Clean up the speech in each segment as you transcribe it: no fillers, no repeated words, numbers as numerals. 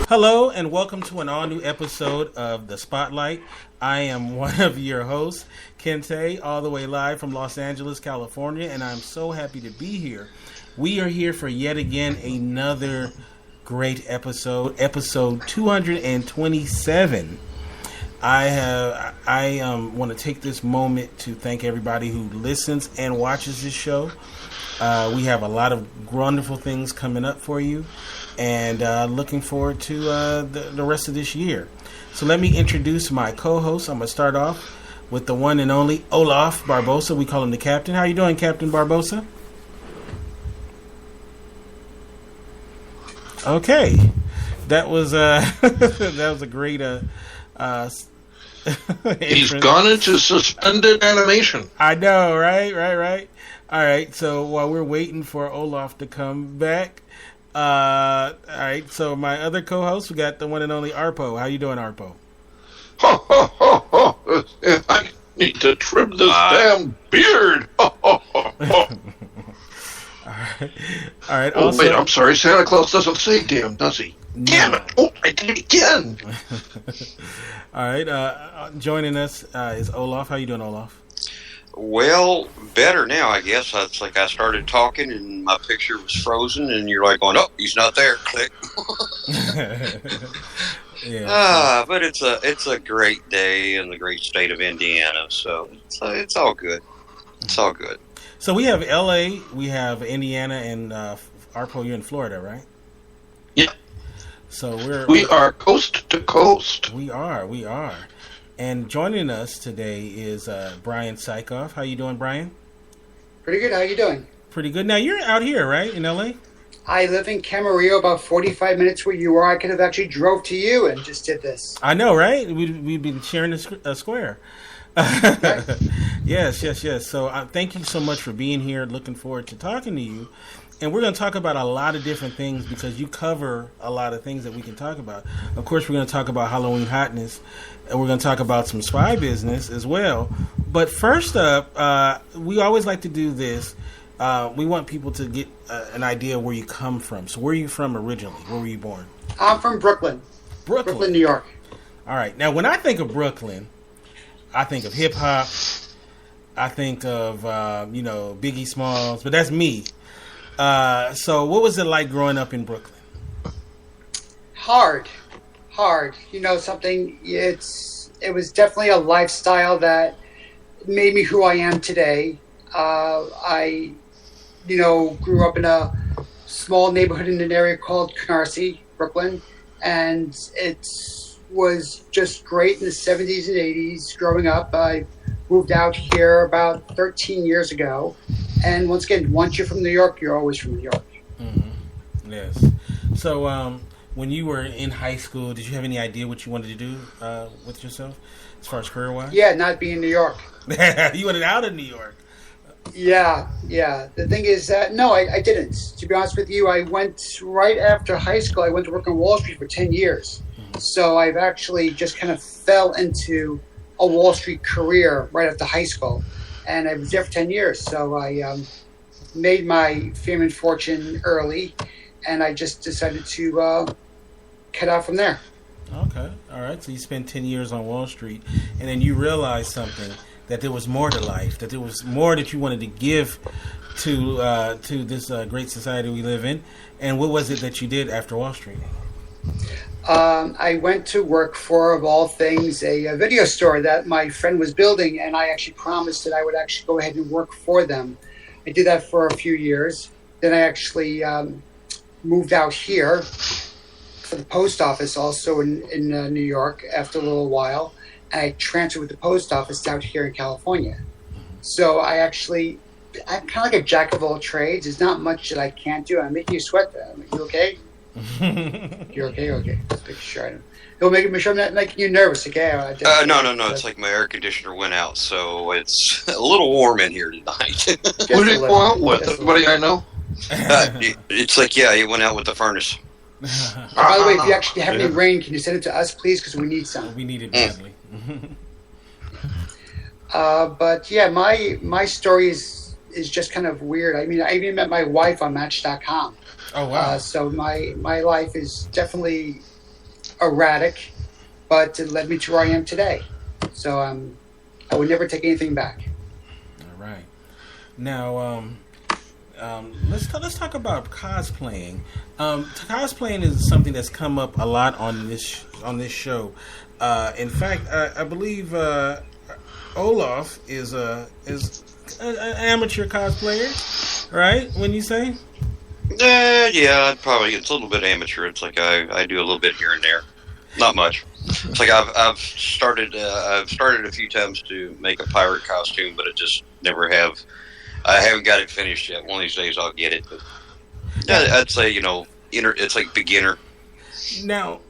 Hello and welcome to an all-new episode of The Spotlight. I am one of your hosts, Kente, all the way live from Los Angeles, California, and I'm so happy to be here. We are here for yet again another great episode 227. I want to take this moment to thank everybody who listens and watches this show. We have a lot of wonderful things coming up for you, and looking forward to the rest of this year. So let me introduce my co-host. I'm going to start off with the one and only Olaf Barbosa. We call him the Captain. How you doing, Captain Barbosa? Okay, that was a great. He's gone into suspended animation. I know, right. All right, so while we're waiting for Olaf to come back, all right. So my other co-host, we got the one and only Arpo. How you doing, Arpo? Ho, ho, ho, ho. I need to trim this damn beard. Ho, ho, ho, ho. All right. Oh, Also, wait, I'm sorry. Santa Claus doesn't say damn, does he? No. Damn it. Oh, I did it again. All right. Joining us is Olaf. How you doing, Olaf? Well, better now, I guess. It's like I started talking and my picture was frozen, and you're like going, "Oh, he's not there." Click. Yeah. But it's a great day in the great state of Indiana, so it's all good. It's all good. So we have L.A., we have Indiana, and Arpo, you're in Florida, right? Yeah. So we are coast to coast. We are. And joining us today is Brian-sikoff. How you doing, Brian? Pretty good. How you doing? Pretty good. Now, you're out here, right, in L.A.? I live in Camarillo, about 45 minutes where you are. I could have actually drove to you and just did this. I know, right? We've been sharing a square. Right. Yes. So thank you so much for being here. Looking forward to talking to you. And we're going to talk about a lot of different things because you cover a lot of things that we can talk about. Of course, we're going to talk about Halloween Hotness, and we're going to talk about some spy business as well. But first up, we always like to do this. We want people to get an idea where you come from. So where are you from originally? Where were you born? I'm from Brooklyn. Brooklyn, New York. All right. Now, when I think of Brooklyn, I think of hip-hop. I think of, Biggie Smalls. But that's me. So what was it like growing up in Brooklyn? Hard. You know something? It was definitely a lifestyle that made me who I am today. I grew up in a small neighborhood in an area called Canarsie, Brooklyn, and it was just great in the 70s and 80s. Growing up, I moved out here about 13 years ago. And once again, once you're from New York, you're always from New York. Mm-hmm. Yes. So when you were in high school, did you have any idea what you wanted to do with yourself as far as career-wise? Yeah, not being in New York. You wanted out of New York. Yeah. The thing is that, no, I didn't. To be honest with you, I went right after high school. I went to work on Wall Street for 10 years. Mm-hmm. So I've actually just kind of fell into a Wall Street career right after high school. And I was there for 10 years. So I made my fame and fortune early, and I just decided to cut out from there. Okay. All right. So you spent 10 years on Wall Street, and then you realized something, that there was more to life, that there was more that you wanted to give to this great society we live in. And what was it that you did after Wall Street? I went to work for, of all things, a video store that my friend was building, and I actually promised that I would actually go ahead and work for them. I did that for a few years. Then I actually moved out here for the post office, also in New York, after a little while. And I transferred with the post office out here in California. So I'm kind of like a jack of all trades. There's not much that I can't do. I'm making you sweat. You okay? You're okay? Okay. Just make sure it'll make sure I'm not making you nervous, okay? No. It's like my air conditioner went out, so it's a little warm in here tonight. What did it go out with? Everybody I know? It's like, yeah, it went out with the furnace. By the way, if you actually have any rain, can you send it to us, please? Because we need some. We need it badly. But yeah, my story is just kind of weird. I mean, I even met my wife on Match.com. Oh wow! So my life is definitely erratic, but it led me to where I am today. So I would never take anything back. All right. Now, let's talk about cosplaying. Cosplaying is something that's come up a lot on this show. In fact, I believe Olaf is an amateur cosplayer, right? When you say? Yeah, probably it's a little bit amateur. It's like I do a little bit here and there, not much. It's like I've started a few times to make a pirate costume, but it just never have. I haven't got it finished yet. One of these days I'll get it. But yeah, I'd say it's like beginner. Now,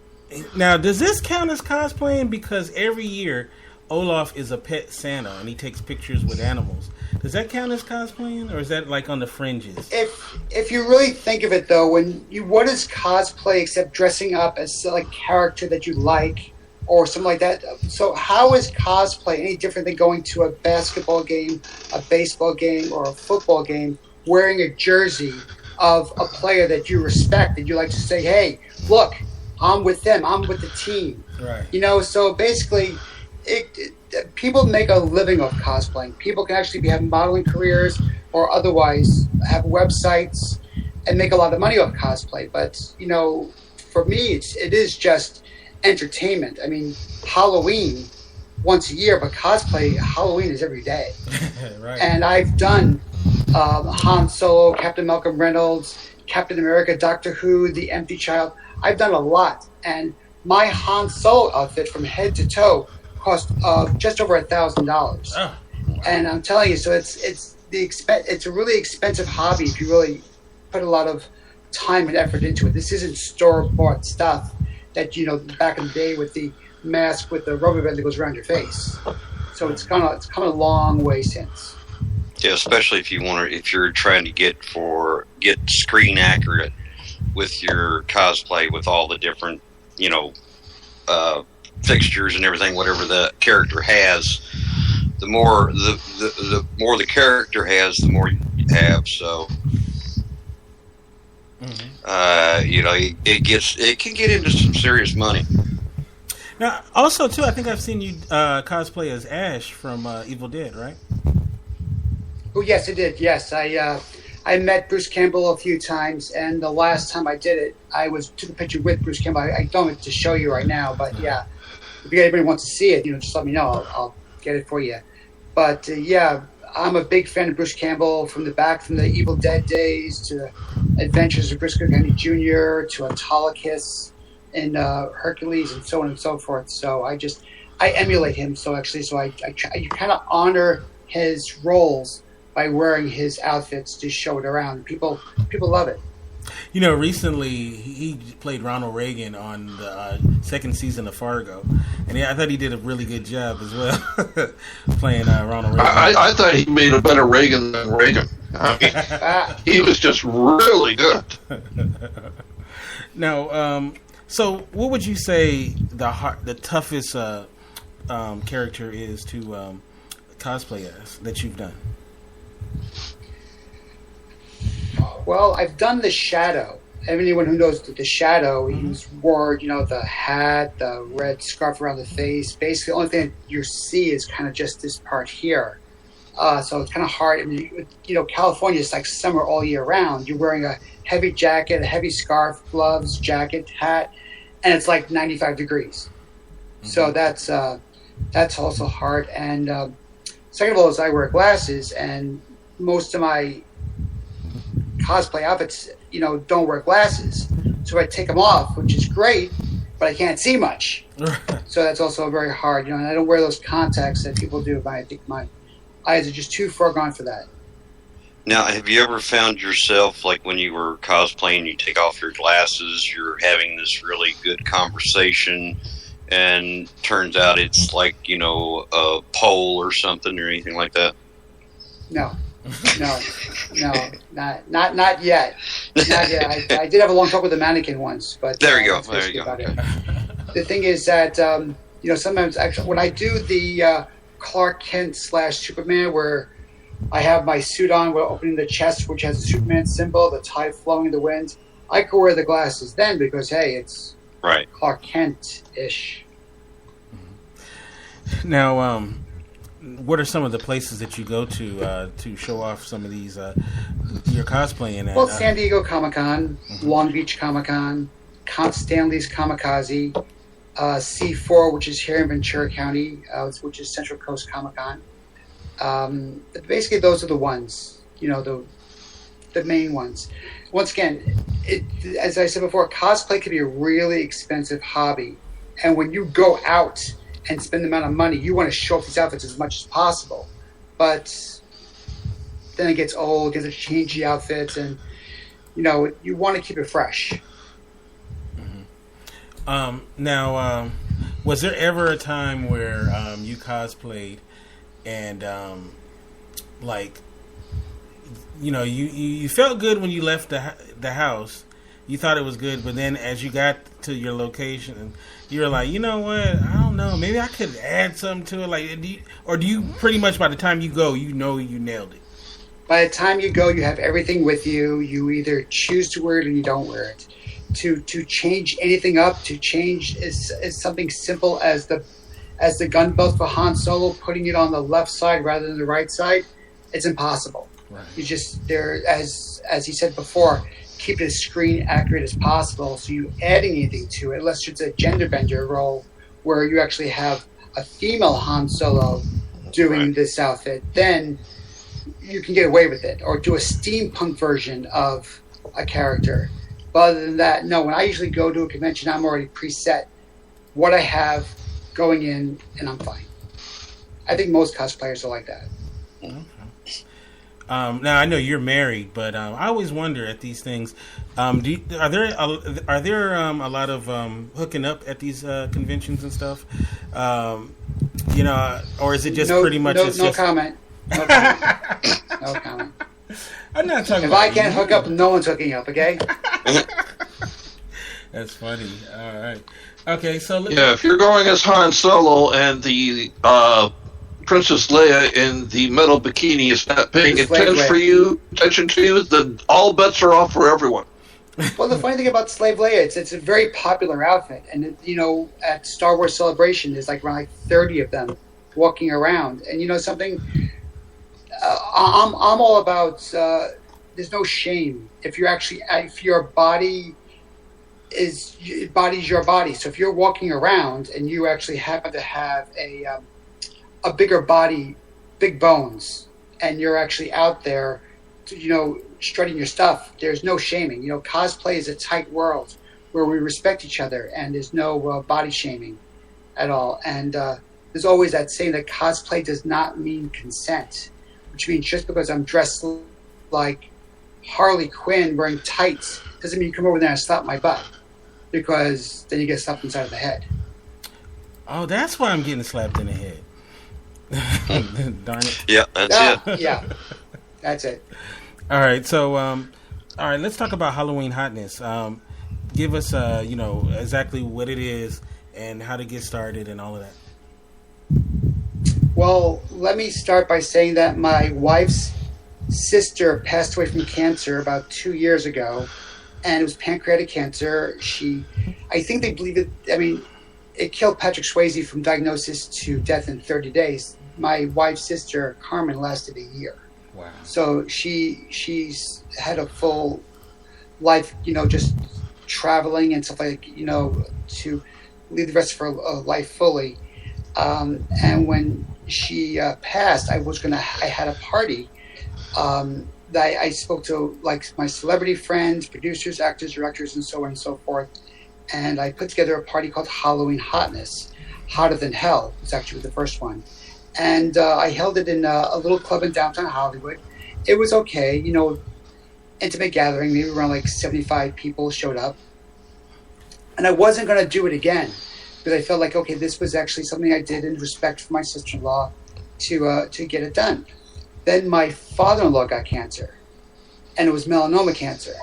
does this count as cosplaying? Because every year Olaf is a pet Santa and he takes pictures with animals. Does that count as cosplaying, or is that like on the fringes? If you really think of it, though, what is cosplay except dressing up as a character that you like or something like that? So how is cosplay any different than going to a basketball game, a baseball game, or a football game wearing a jersey of a player that you respect, that you like to say, hey, look, I'm with them, I'm with the team. Right. So basically people make a living off cosplaying. People can actually be having modeling careers or otherwise have websites and make a lot of money off cosplay. But, for me, it is just entertainment. I mean, Halloween once a year, but cosplay, Halloween is every day. Right. And I've done Han Solo, Captain Malcolm Reynolds, Captain America, Doctor Who, The Empty Child. I've done a lot. And my Han Solo outfit from head to toe cost just over $1,000. Oh. And I'm telling you, so it's a really expensive hobby if you really put a lot of time and effort into it. This isn't store-bought stuff that, back in the day with the mask with the rubber band that goes around your face. So it's come a long way since. Yeah, especially if you're trying to get screen accurate with your cosplay with all the different, fixtures and everything, whatever the character has, the more the character has, the more you have. So, it can get into some serious money. Now, also too, I think I've seen you cosplay as Ash from Evil Dead, right? Oh yes, I did. Yes, I met Bruce Campbell a few times, and the last time I did it, I took a picture with Bruce Campbell. I don't have to show you right now, but yeah. If anybody wants to see it, just let me know. I'll get it for you. But I'm a big fan of Bruce Campbell from the Evil Dead days to Adventures of Briscoe County Jr. to Autolycus and Hercules and so on and so forth. So I emulate him. So I kind of honor his roles by wearing his outfits to show it around. People love it. Recently he played Ronald Reagan on the second season of Fargo, and I thought he did a really good job as well playing Ronald Reagan. I thought he made a better Reagan than Reagan. I mean, he was just really good. Now, so what would you say the toughest character is to cosplay as that you've done? Well, I've done the Shadow. Anyone who knows the Shadow, he wore, the hat, the red scarf around the face. Basically, the only thing you see is kind of just this part here. So it's kind of hard. I mean, California is like summer all year round. You're wearing a heavy jacket, a heavy scarf, gloves, jacket, hat, and it's like 95 degrees. Mm-hmm. So that's also hard. And second of all, is I wear glasses, and most of my cosplay outfits, don't wear glasses. So I take them off, which is great, but I can't see much. So that's also very hard, and I don't wear those contacts that people do. I think my eyes are just too far gone for that. Now, have you ever found yourself, like when you were cosplaying, you take off your glasses, you're having this really good conversation, and turns out it's like, a pole or something or anything like that? No, not yet. Not yet. I did have a long talk with a mannequin once, but there you go. The thing is that sometimes actually when I do the Clark Kent / Superman, where I have my suit on, we're opening the chest, which has the Superman symbol, the tide flowing in the wind, I could wear the glasses then because hey, it's Right. Clark Kent-ish. Now, what are some of the places that you go to show off some of these your cosplaying at? Well, San Diego Comic-Con, Long Beach Comic-Con, Stanley's Kamikaze, C4, which is here in Ventura County, which is Central Coast Comic-Con. Basically, those are the ones, the main ones. Once again, as I said before, cosplay can be a really expensive hobby. And when you go out and spend the amount of money, you want to show off these outfits as much as possible. But then it gets old, gets to change the outfits, and, you want to keep it fresh. Now, was there ever a time where you cosplayed and you felt good when you left the house, you thought it was good, but then as you got to your location, you were like, you know what, I don't know, maybe I could add something to it, do you pretty much by the time you go, you nailed it? By the time you go, you have everything with you. You either choose to wear it or you don't wear it. To change anything up, to change is something simple as the gun belt for Han Solo, putting it on the left side rather than the right side. It's impossible. Right. You just as he said before, keep it as screen accurate as possible. So you adding anything to it, unless it's a gender bender role where you actually have a female Han Solo doing this outfit, then you can get away with it, or do a steampunk version of a character. But other than that, no. When I usually go to a convention, I'm already preset what I have going in, and I'm fine. I think most cosplayers are like that. Okay. Now I know you're married, but I always wonder at these things. Are there a lot of hooking up at these conventions and stuff? Or is it just pretty much? No comment. No comment. No comment. I'm not talking. If about I can't hook up, no one's hooking up. Okay. That's funny. All right. Okay. So if you're going as Han Solo and the Princess Leia in the metal bikini is not paying attention to you, then all bets are off for everyone. Well, the funny thing about Slave Leia, it's a very popular outfit, and at Star Wars Celebration, there's around 30 of them walking around, and something. I'm all about. There's no shame if your body is your body. So if you're walking around and you actually happen to have a bigger body, big bones, and you're actually out there, strutting your stuff, there's no shaming. Cosplay is a tight world where we respect each other, and there's no body shaming at all. And there's always that saying that cosplay does not mean consent, which means just because I'm dressed like Harley Quinn wearing tights doesn't mean you come over there and slap my butt, because then you get slapped inside of the head. Oh, that's why I'm getting slapped in the head. Darn it. Yeah, that's it. Yeah, that's it. All right, so let's talk about Halloween Hotness. Give us exactly what it is and how to get started and all of that. Well, let me start by saying that my wife's sister passed away from cancer about 2 years ago, and it was pancreatic cancer. I think they believe it. I mean, it killed Patrick Swayze from diagnosis to death in 30 days. My wife's sister, Carmen, lasted a year. Wow. So she's had a full life, just traveling and stuff to lead the rest of her life fully. And when she passed, I had a party that I spoke to my celebrity friends, producers, actors, directors, and so on and so forth. And I put together a party called Halloween Hotness. Hotter Than Hell was actually the first one. And I held it in a little club in downtown Hollywood. It was okay, intimate gathering, maybe around 75 people showed up. And I wasn't going to do it again, because I felt like, okay, this was actually something I did in respect for my sister-in-law to get it done. Then my father-in-law got cancer, and it was melanoma cancer.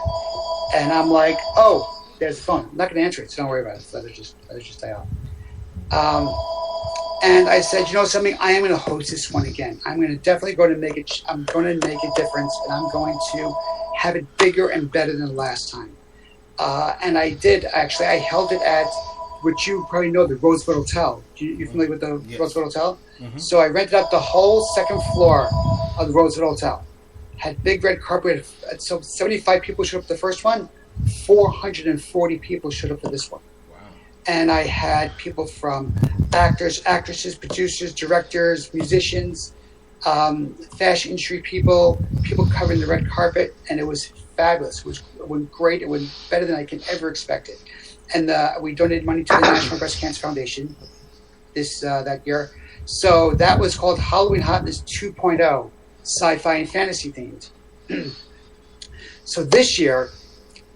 And I'm like, oh, there's the phone. I'm not going to answer it, so don't worry about it. Let it just die off. And I said, something, I am going to host this one again. I'm going to definitely I'm going to make a difference, and I'm going to have it bigger and better than last time. And I did, actually. I held it at, which you probably know, the Roosevelt Hotel. You familiar with the Yes. Roosevelt Hotel? Mm-hmm. So I rented out the whole second floor of the Roosevelt Hotel. Had big red carpet. So 75 people showed up for the first one. 440 people showed up for this one. Wow. And I had people from actors, actresses, producers, directors, musicians, fashion industry people covering the red carpet, and it was fabulous. It went great. It went better than I can ever expect it. And we donated money to the National Breast Cancer Foundation that year. So that was called Halloween Hotness 2.0, sci-fi and fantasy themed. So this year,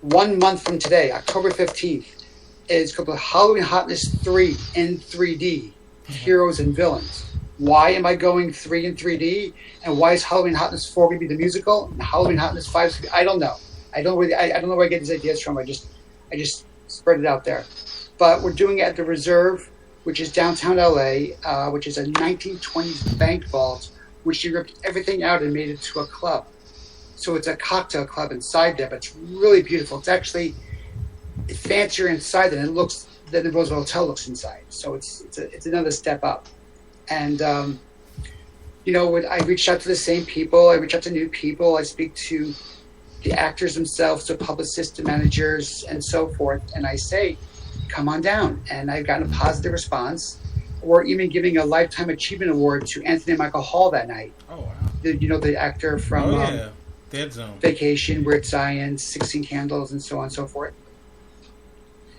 1 month from today, October 15th, is called Halloween Hotness 3 in 3D, Heroes and Villains. Why am I going 3 in 3D? And why is Halloween Hotness 4 going to be the musical? And Halloween Hotness 5 is, I don't know. I don't know where I get these ideas from. I just spread it out there. But we're doing it at the Reserve, which is downtown LA, which is a 1920s bank vault, which they ripped everything out and made it to a club. So it's a cocktail club inside there, but it's really beautiful. It's actually fancier inside than the Roosevelt Hotel looks inside. So it's another step up. And I reached out to the same people. I reach out to new people. I speak to the actors themselves, to publicists, to managers, and so forth. And I say, come on down. And I've gotten a positive response. We're even giving a Lifetime Achievement Award to Anthony Michael Hall that night. Oh, wow. The actor from Dead Zone, Vacation, Weird Science, 16 Candles, and so on and so forth.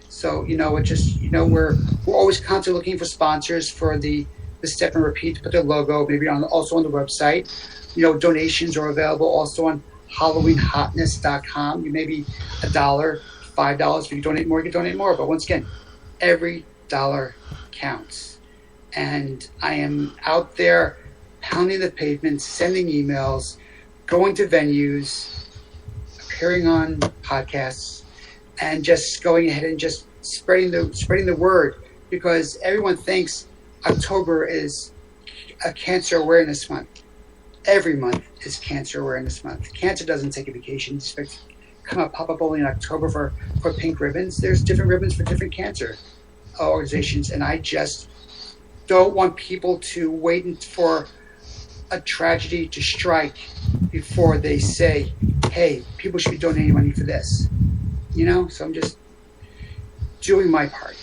So, we're always constantly looking for sponsors for the Step and Repeat to put their logo, maybe also on the website. Donations are available also on HalloweenHotness.com. You maybe $1, $5. If you donate more, you can donate more. But once again, every dollar counts. And I am out there pounding the pavement, sending emails, going to venues, appearing on podcasts, and just going ahead and just spreading the word, because everyone thinks October is a Cancer Awareness Month. Every month is Cancer Awareness Month. Cancer doesn't take a vacation. It's expect to pop up only in October for pink ribbons. There's different ribbons for different cancer organizations, and I just don't want people to wait for a tragedy to strike before they say, hey, people should be donating money for this. So I'm just doing my part.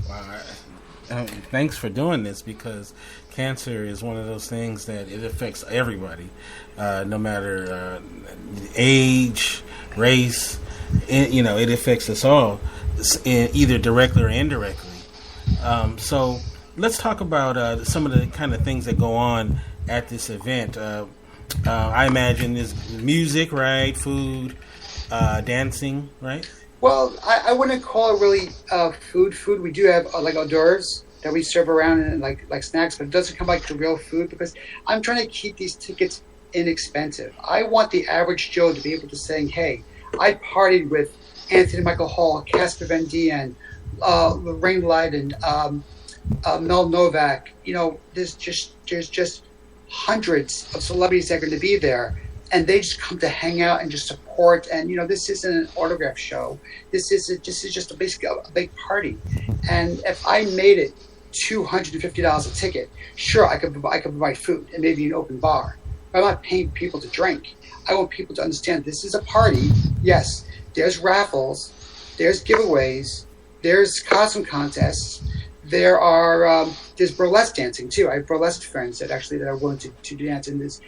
Wow. Thanks for doing this, because cancer is one of those things that it affects everybody, no matter age, race. It affects us all, either directly or indirectly. So let's talk about some of the kind of things that go on at this event. I imagine there's music, right? Food, dancing, right? Well, I wouldn't call it really food. Food, we do have like hors d'oeuvres that we serve around, and like snacks, but it doesn't come like the real food, because I'm trying to keep these tickets inexpensive. I want the average Joe to be able to say, hey, I partied with Anthony Michael Hall, Casper Van Dien, Lorraine Lyden, Mel Novak. There's just hundreds of celebrities that are going to be there, and they just come to hang out and just support. And this isn't an autograph show. This is just basically a big party. And if I made it $250 a ticket, sure, I could provide food and maybe an open bar. But I'm not paying people to drink. I want people to understand this is a party. Yes, there's raffles, there's giveaways, there's costume contests. There's burlesque dancing too. I have burlesque friends that are willing to dance, and there's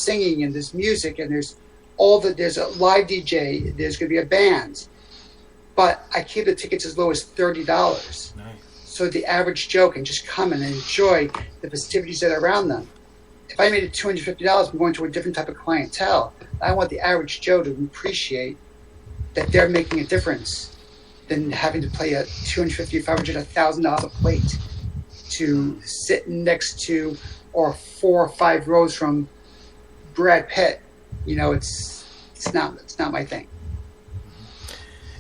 singing, and there's music, and there's a live DJ. There's going to be a band, but I keep the tickets as low as $30. Nice. So the average Joe can just come and enjoy the festivities that are around them. If I made it $250, I'm going to a different type of clientele. I want the average Joe to appreciate that they're making a difference than having to pay a $250, $500, $1,000 plate to sit next to or 4 or 5 rows from Brad Pitt. It's not my thing.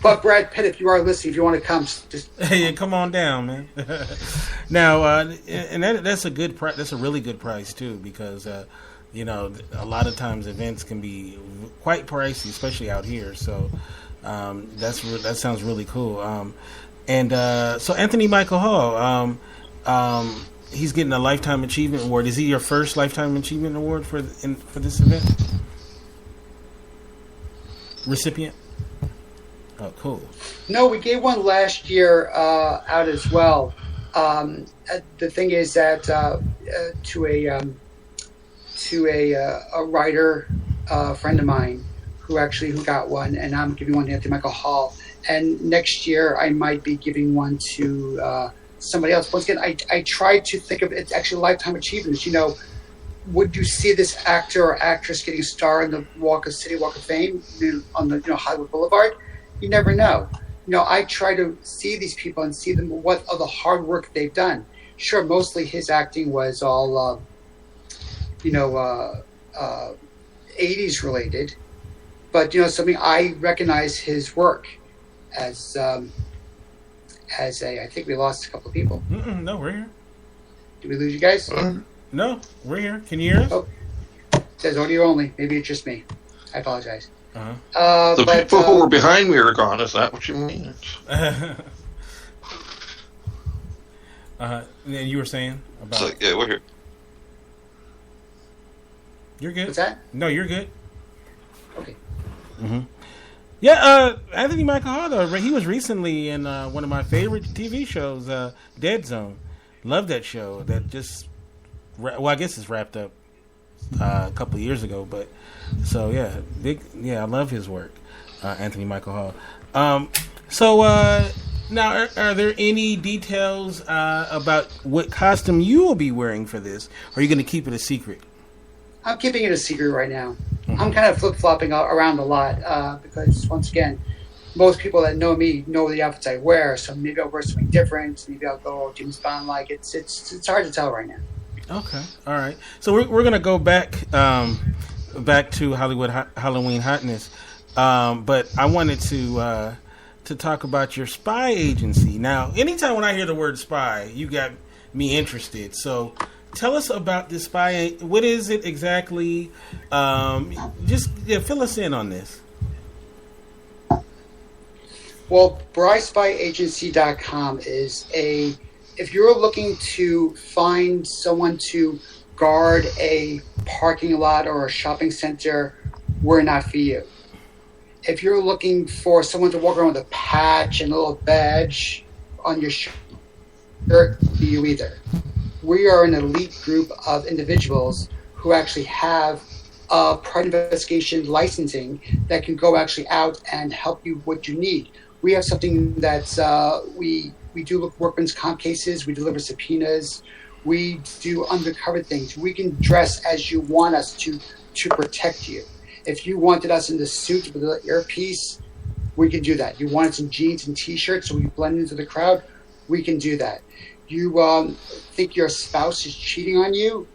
But Brad Pitt, if you are listening, if you want to come, just hey, come on down, man. Now, and that's a good price. That's a really good price too, because a lot of times events can be quite pricey, especially out here. So That sounds really cool. So Anthony Michael Hall, he's getting a Lifetime Achievement Award. Is he your first Lifetime Achievement Award for this event? Recipient? Oh, cool. No, we gave one last year out as well. The thing is that to a writer friend of mine who got one, and I'm giving one to Anthony Michael Hall. And next year I might be giving one to somebody else. Once again, I tried to think of it's actually lifetime achievements. You know, would you see this actor or actress getting a star in the Walk of Fame on the Hollywood Boulevard? You never know. You know, I try to see these people and see them what of the hard work they've done. Sure, mostly his acting was all 80s related, but something I recognize his work as a. I think we lost a couple of people. No, we're here. Did we lose you guys? No, we're here. Can you hear us? Oh, it says audio only. Maybe it's just me. I apologize. The people who were behind me are gone. Is that what you mean? And you were saying about? So, yeah, we're here. You're good. What's that? No, you're good. Okay. Mm-hmm. Yeah, Anthony Michael Hall, he was recently in one of my favorite TV shows, Dead Zone. Love that show. That just, I guess it's wrapped up a couple of years ago, but so I love his work, Anthony Michael Hall. Now, are there any details about what costume you will be wearing for this? Or are you going to keep it a secret? I'm keeping it a secret right now. I'm kind of flip-flopping around a lot because, once again, most people that know me know the outfits I wear. So maybe I'll wear something different. Maybe I'll go James Bond like. It's hard to tell right now. Okay, all right. So we're gonna go back to Halloween Hotness, but I wanted to talk about your spy agency. Now, anytime when I hear the word spy, you got me interested. So. Tell us about this spy. What is it exactly? Fill us in on this. Well, brispyagency.com is if you're looking to find someone to guard a parking lot or a shopping center, we're not for you. If you're looking for someone to walk around with a patch and a little badge on your shirt, we're not for you either. We are an elite group of individuals who actually have private investigation licensing that can go actually out and help you what you need. We have something that's we do workman's comp cases. We deliver subpoenas. We do undercover things. We can dress as you want us to protect you. If you wanted us in the suit with the earpiece, we can do that. You want us in jeans and T-shirts so we blend into the crowd, we can do that. You think your spouse is cheating on you,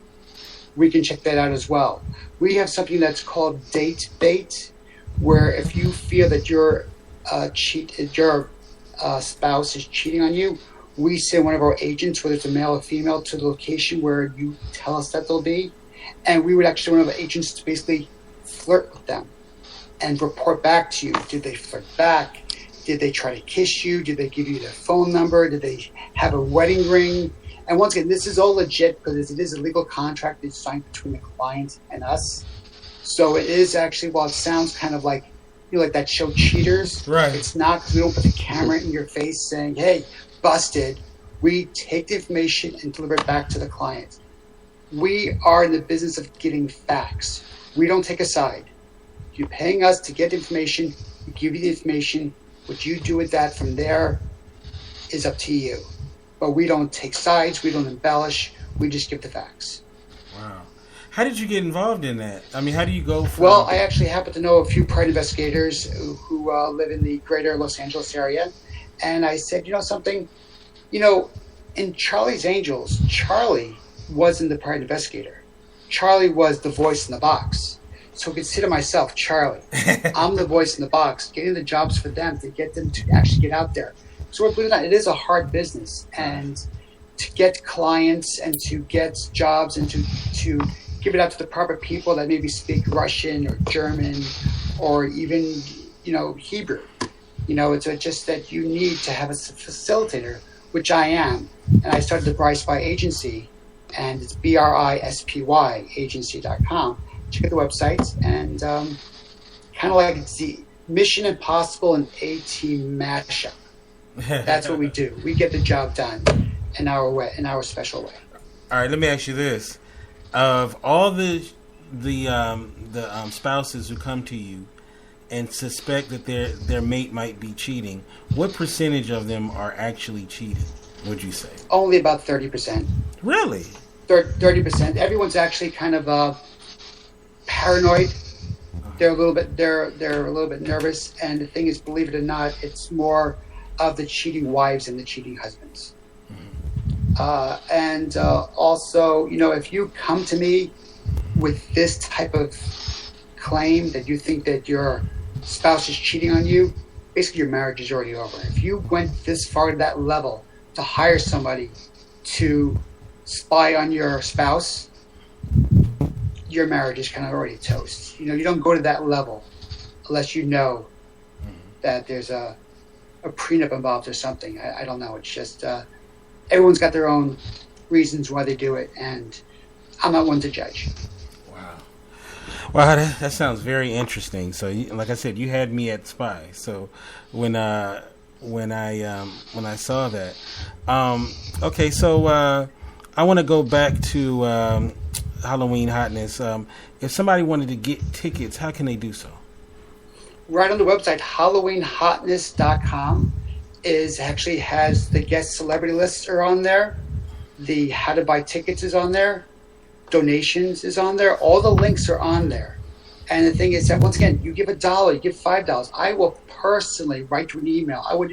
we can check that out as well. We have something that's called date bait, where if you feel that your spouse is cheating on you, we send one of our agents, whether it's a male or female, to the location where you tell us that they'll be, and we would actually one of our agents to basically flirt with them and report back to you. Did they flirt back? Did they try to kiss you? Did they give you their phone number? Did they have a wedding ring? And once again, this is all legit because it is a legal contract that's signed between the client and us. So it is actually, while it sounds kind of like, like that show Cheaters, right? It's not, because we don't put the camera in your face saying, hey, busted. We take the information and deliver it back to the client. We are in the business of getting facts. We don't take a side. You're paying us to get information. We give you the information. What you do with that from there is up to you. But we don't take sides. We don't embellish. We just give the facts. Wow. How did you get involved in that? I mean, how do you go from... Well, I actually happen to know a few private investigators who live in the greater Los Angeles area. And I said, something? In Charlie's Angels, Charlie wasn't the private investigator. Charlie was the voice in the box. So consider myself Charlie. I'm the voice in the box, getting the jobs for them to get them to actually get out there. So believe it or not, it is a hard business, and to get clients and to get jobs and to give it out to the proper people that maybe speak Russian or German or even Hebrew. It's just that you need to have a facilitator, which I am. And I started the Bri Spy Agency, and it's BRISPY agency.com. Check out the website, and kind of like it's the Mission Impossible and A-Team mashup. That's what we do. We get the job done in our way, in our special way. All right, let me ask you this: of all the spouses who come to you and suspect that their mate might be cheating, what percentage of them are actually cheating, would you say? Only about 30%. Really? 30%. Everyone's actually kind of paranoid. They're a little bit nervous, and the thing is, believe it or not, it's more of the cheating wives and the cheating husbands. And also, if you come to me with this type of claim that you think that your spouse is cheating on you, basically your marriage is already over. If you went this far to that level to hire somebody to spy on your spouse, your marriage is kind of already toast. You don't go to that level unless you know that there's a prenup involved or something. I don't know. It's just everyone's got their own reasons why they do it, and I'm not one to judge. Wow, that sounds very interesting. So, like I said, you had me at spy. So, when I saw that, okay. So, I want to go back to Halloween Hotness. If somebody wanted to get tickets, how can they do so? Right on the website, HalloweenHotness.com actually has the guest celebrity lists are on there. The how to buy tickets is on there. Donations is on there. All the links are on there. And the thing is that, once again, you give $1, you give $5. I will personally write you an email. I would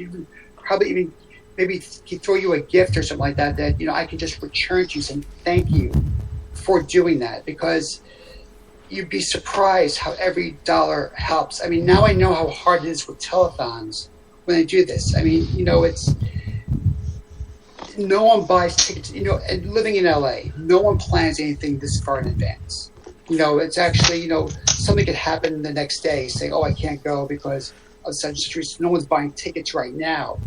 probably maybe throw you a gift or something like that I can just return to you saying thank you for doing that, because you'd be surprised how every dollar helps. I mean, now I know how hard it is with telethons when they do this. I mean, it's no one buys tickets, and living in LA, no one plans anything this far in advance. It's actually, something could happen the next day, saying, oh, I can't go because of such situation. No one's buying tickets right now.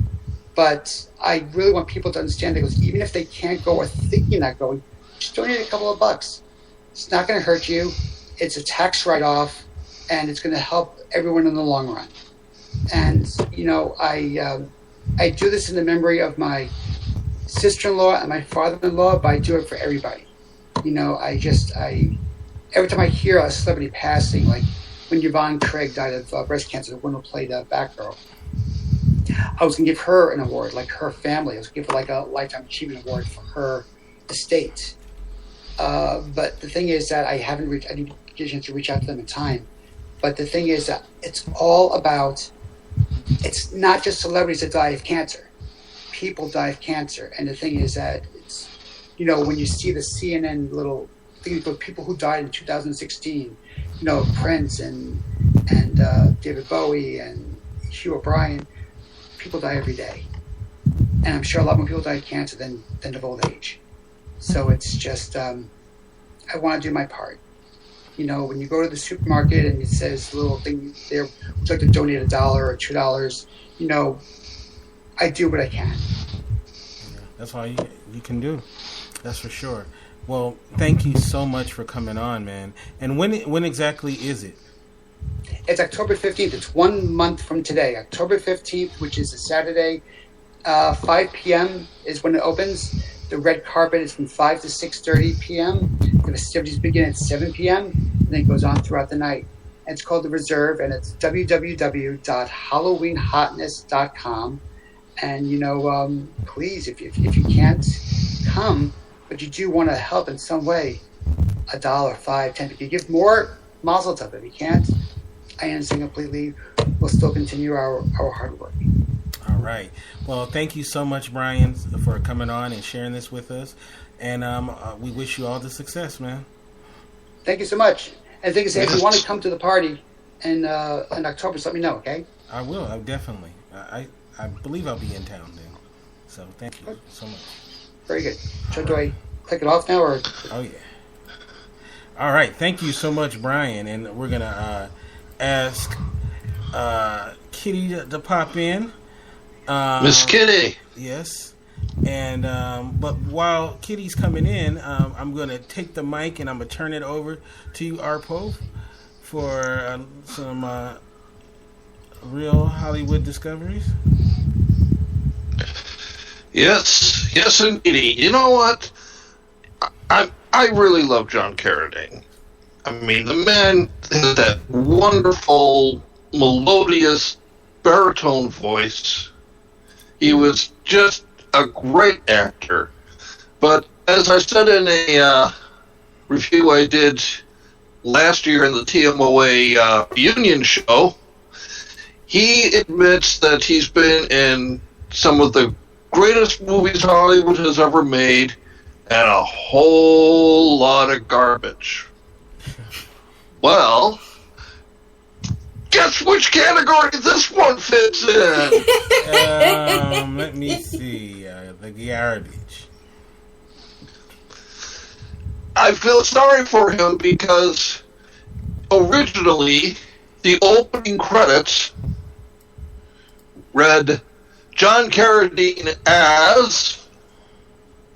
But I really want people to understand that, because even if they can't go or thinking not going, just donate a couple of bucks. It's not going to hurt you. It's a tax write-off, and it's going to help everyone in the long run. And, I do this in the memory of my sister-in-law and my father-in-law, but I do it for everybody. Every time I hear a celebrity passing, like when Yvonne Craig died of breast cancer, the one who played Batgirl, I was going to give her an award, like her family. I was going to give her like a Lifetime Achievement Award for her estate. But the thing is that I didn't get a chance to reach out to them in time. But the thing is that it's not just celebrities that die of cancer. People die of cancer. And the thing is that it's, when you see the CNN little thing about people who died in 2016, Prince and David Bowie and Hugh O'Brien, people die every day. And I'm sure a lot more people die of cancer than of old age. So it's just, I want to do my part. When you go to the supermarket and it says a little thing there, would you like to donate $1 or $2? I do what I can. Yeah, that's all you can do. That's for sure. Well, thank you so much for coming on, man. And when exactly is it? It's October 15th. It's 1 month from today. October 15th, which is a Saturday, 5 p.m. is when it opens. The red carpet is from 5 to 6:30 p.m. The festivities begin at 7 p.m. and then it goes on throughout the night. And it's called The Reserve, and it's www.halloweenhotness.com. And, please, if you can't come, but you do want to help in some way, $1, $5, $10. If you give more, mazel tov. If you can't, I understand completely. We'll still continue our hard work. All right. Well, thank you so much, Brian, for coming on and sharing this with us. And we wish you all the success, man. Thank you so much. And if you want to come to the party in October, just let me know, okay? I will. I definitely. I believe I'll be in town then. So thank you so much. Very good. So do I click it off now, or? Oh yeah. All right. Thank you so much, Brian. And we're gonna ask Kitty to pop in. Miss Kitty. Yes. And but while Kitty's coming in, I'm going to take the mic and I'm going to turn it over to you, Arpo, for some real Hollywood discoveries. Yes, indeed. You know what? I really love John Carradine. I mean, the man has that wonderful, melodious baritone voice. He was just a great actor. But as I said in a review I did last year in the TMOA Union show, he admits that he's been in some of the greatest movies Hollywood has ever made and a whole lot of garbage. Well, guess which category this one fits in? Let me see. The garbage. I feel sorry for him because originally the opening credits read John Carradine as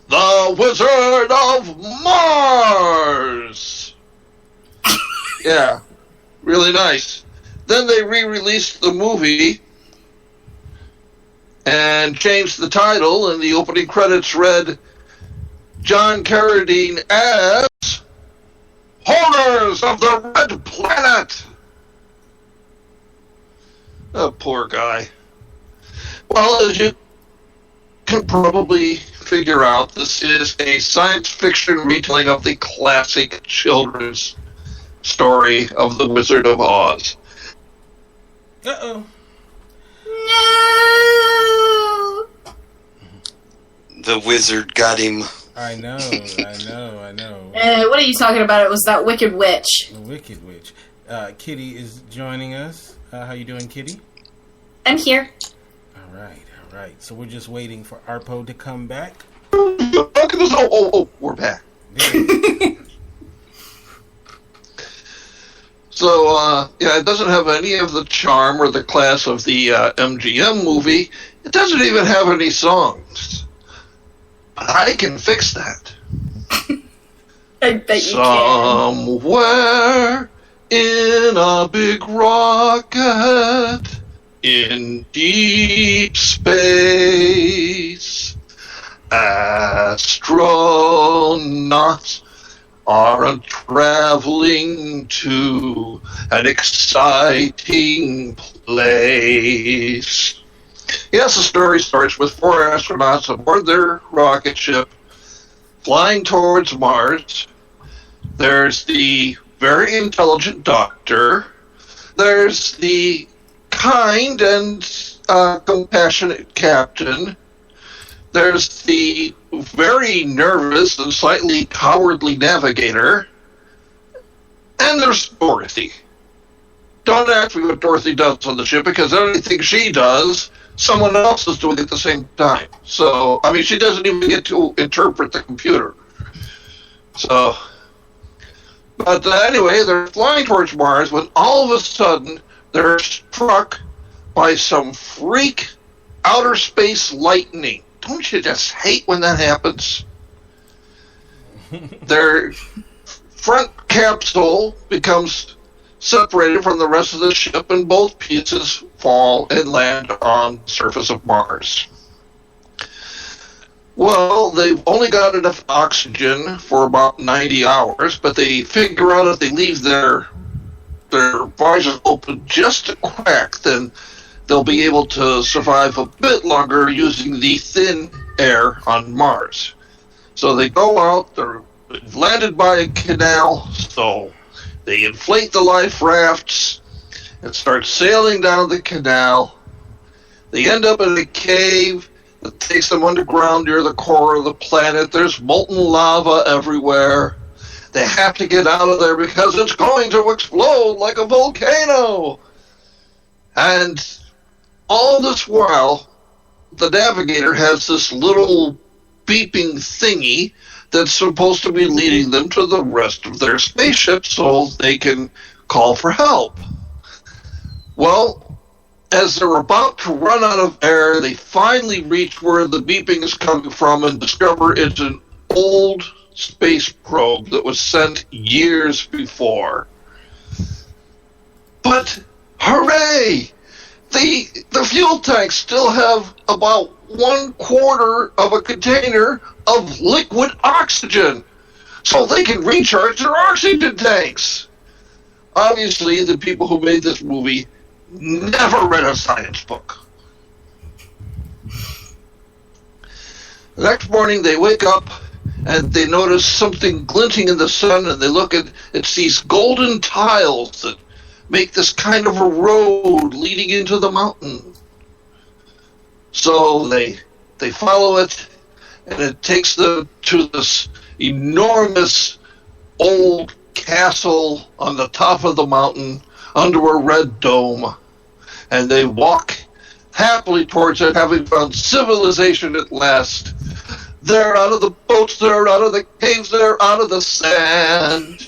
the Wizard of Mars. Yeah, really nice. Then they re-released the movie and changed the title, and the opening credits read John Carradine as Horrors of the Red Planet. Oh, poor guy. Well, as you can probably figure out, this is a science fiction retelling of the classic children's story of the Wizard of Oz. Uh-oh. No! The wizard got him. I know. What are you talking about? It was that Wicked Witch. The Wicked Witch. Kitty is joining us. How you doing, Kitty? I'm here. All right. So we're just waiting for Arpo to come back. Oh, we're back. So, it doesn't have any of the charm or the class of the MGM movie. It doesn't even have any songs. But I can fix that. I bet you can. Somewhere in a big rocket in deep space, astronauts are traveling to an exciting place. Yes, the story starts with 4 astronauts aboard their rocket ship flying towards Mars. There's the very intelligent doctor. There's the kind and compassionate captain. There's the very nervous and slightly cowardly navigator. And there's Dorothy. Don't ask me what Dorothy does on the ship, because anything she does, someone else is doing at the same time. So, I mean, she doesn't even get to interpret the computer. So, but anyway, they're flying towards Mars when all of a sudden they're struck by some freak outer space lightning. Don't you just hate when that happens? Their front capsule becomes separated from the rest of the ship, and both pieces fall and land on the surface of Mars. Well, they've only got enough oxygen for about 90 hours, but they figure out if they leave their visors open just a crack, then they'll be able to survive a bit longer using the thin air on Mars. So they go out, they're landed by a canal, so they inflate the life rafts and start sailing down the canal. They end up in a cave that takes them underground near the core of the planet. There's molten lava everywhere. They have to get out of there because it's going to explode like a volcano. And all this while, the navigator has this little beeping thingy that's supposed to be leading them to the rest of their spaceship so they can call for help. Well, as they're about to run out of air, they finally reach where the beeping is coming from and discover it's an old space probe that was sent years before. But, hooray! The fuel tanks still have about 1/4 of a container of liquid oxygen, so they can recharge their oxygen tanks. Obviously, the people who made this movie never read a science book. The next morning, they wake up and they notice something glinting in the sun, and they look at it's these golden tiles that make this kind of a road leading into the mountain. So they follow it, and it takes them to this enormous old castle on the top of the mountain under a red dome. And they walk happily towards it, having found civilization at last. They're out of the boats, they're out of the caves, they're out of the sand.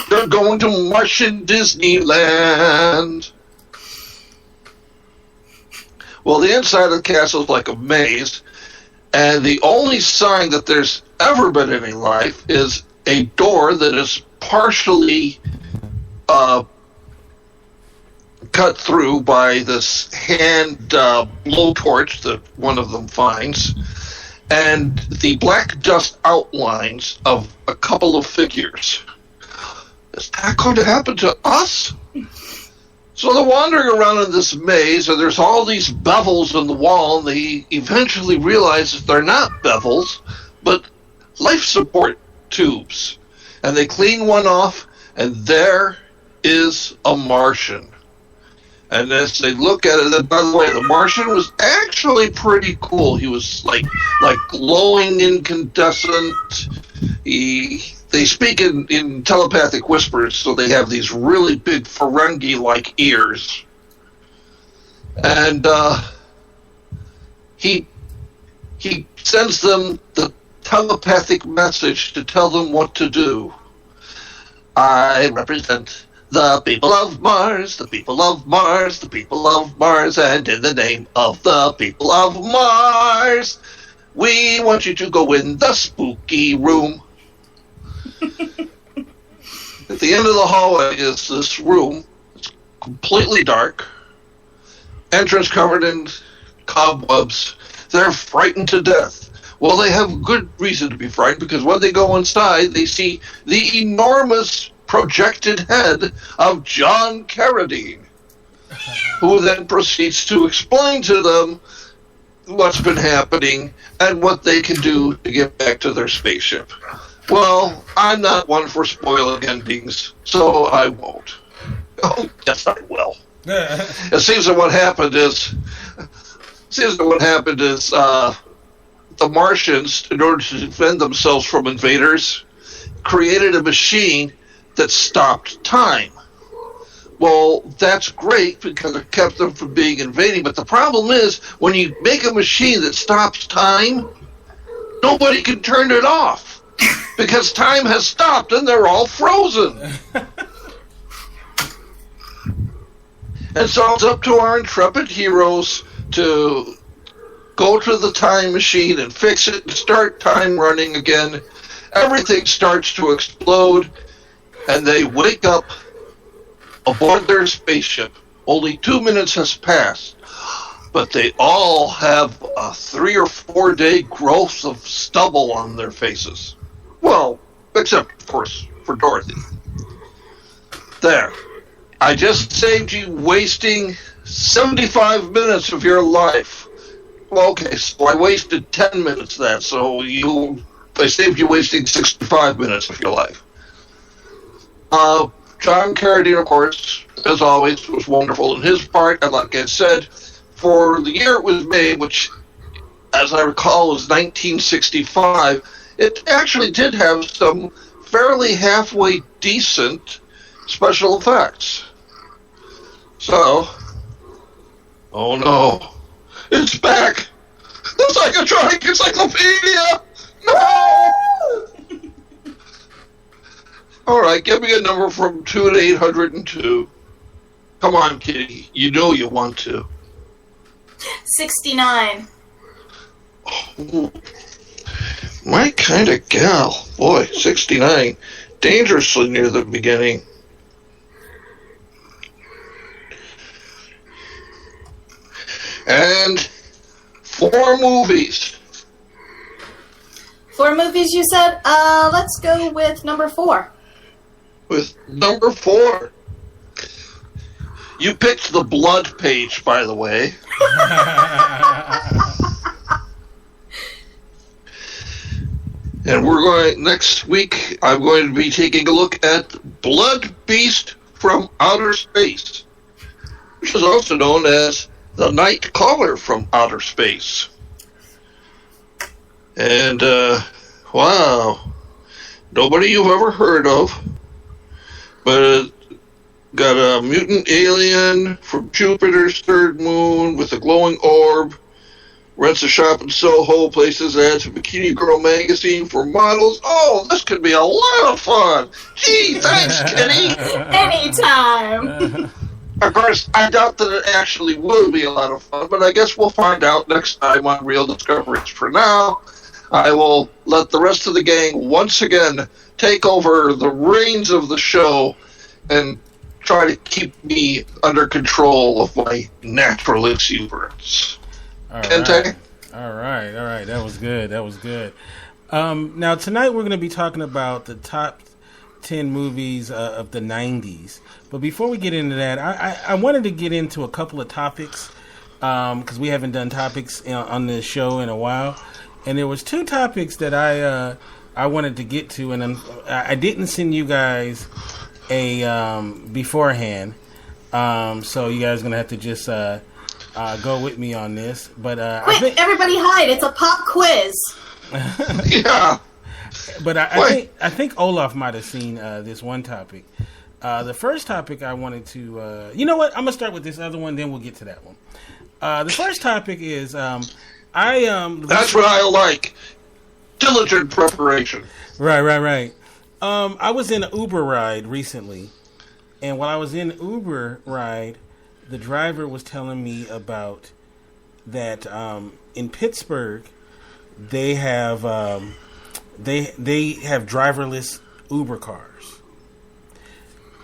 They're going to Martian Disneyland. Well, the inside of the castle is like a maze, and the only sign that there's ever been any life is a door that is partially cut through by this hand blowtorch that one of them finds, and the black dust outlines of a couple of figures. Is that going to happen to us? So they're wandering around in this maze, and there's all these bevels in the wall, and they eventually realize that they're not bevels, but life support tubes. And they clean one off, and there is a Martian. And as they look at it, and by the way, the Martian was actually pretty cool. He was like glowing incandescent. They speak in telepathic whispers, so they have these really big Ferengi-like ears. And he sends them the telepathic message to tell them what to do. I represent the people of Mars, the people of Mars, the people of Mars, and in the name of the people of Mars, we want you to go in the spooky room. At the end of the hallway is this room. It's completely dark. Entrance covered in cobwebs. They're frightened to death. Well, they have good reason to be frightened, because when they go inside, they see the enormous projected head of John Carradine, who then proceeds to explain to them what's been happening and what they can do to get back to their spaceship. Well, I'm not one for spoiling endings, so I won't. Oh, yes, I will. It seems that what happened is the Martians, in order to defend themselves from invaders, created a machine that stopped time. Well, that's great because it kept them from being invaded, but the problem is, when you make a machine that stops time, nobody can turn it off because time has stopped and they're all frozen. And so it's up to our intrepid heroes to go to the time machine and fix it and start time running again. Everything starts to explode, and they wake up aboard their spaceship. Only 2 minutes has passed, but they all have a 3 or 4 day growth of stubble on their faces. Well, except, of course, for Dorothy. There. I just saved you wasting 75 minutes of your life. Well, okay, so I wasted 10 minutes then, so I saved you wasting 65 minutes of your life. John Carradine, of course, as always, was wonderful in his part, and like I said, for the year it was made, which, as I recall, was 1965, it actually did have some fairly halfway decent special effects. So, oh no, it's back! The Psychotronic Encyclopedia! No! Alright, give me a number from 2 to 802. Come on, kitty. You know you want to. 69. Ooh. My kind of gal. Boy, 69. Dangerously near the beginning. And 4 movies. 4 movies, you said? Let's go with number 4. With number 4. You picked the blood page, by the way. And we're going, next week, I'm going to be taking a look at Blood Beast from Outer Space, which is also known as the Night Caller from Outer Space. And, wow, nobody you've ever heard of, but got a mutant alien from Jupiter's third moon with a glowing orb, rents a shop in Soho, places ads in Bikini Girl magazine for models. Oh, this could be a lot of fun. Gee, thanks, Kenny. Anytime. Of course, I doubt that it actually will be a lot of fun, but I guess we'll find out next time on Real Discoveries. For now, I will let the rest of the gang once again take over the reins of the show and try to keep me under control of my natural exuberance. All right. That was good. Now, tonight we're going to be talking about the top 10 movies of the 90s. But before we get into that, I wanted to get into a couple of topics because we haven't done topics on this show in a while. And there was 2 topics that I wanted to get to, and I didn't send you guys a beforehand. So you guys are going to have to just go with me on this. But Quick, everybody hide. It's a pop quiz. Yeah. But I think Olaf might have seen this one topic. The first topic I wanted to... you know what? I'm going to start with this other one, then we'll get to that one. The first topic is... That's what I like. Diligent preparation. Right. I was in an Uber ride recently. And while I was in an Uber ride, the driver was telling me about that in Pittsburgh, they have driverless Uber cars.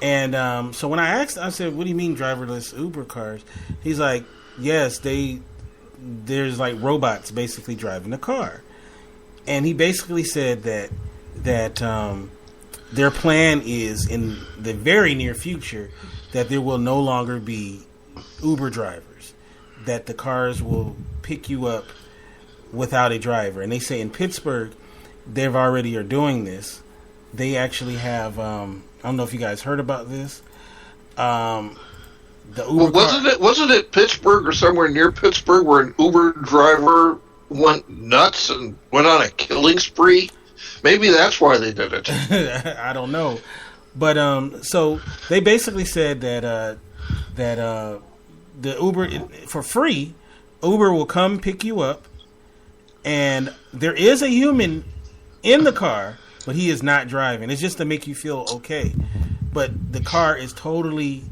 And so when I asked, I said, "What do you mean driverless Uber cars?" He's like, "Yes, there's like robots basically driving the car." And he basically said that their plan is in the very near future that there will no longer be Uber drivers, that the cars will pick you up without a driver. And they say in Pittsburgh, they've already are doing this. They actually have, I don't know if you guys heard about this. The Uber wasn't it Pittsburgh or somewhere near Pittsburgh where an Uber driver went nuts and went on a killing spree? Maybe that's why they did it. I don't know. But so they basically said that the Uber, for free, Uber will come pick you up, and there is a human in the car, but he is not driving. It's just to make you feel okay. But the car is totally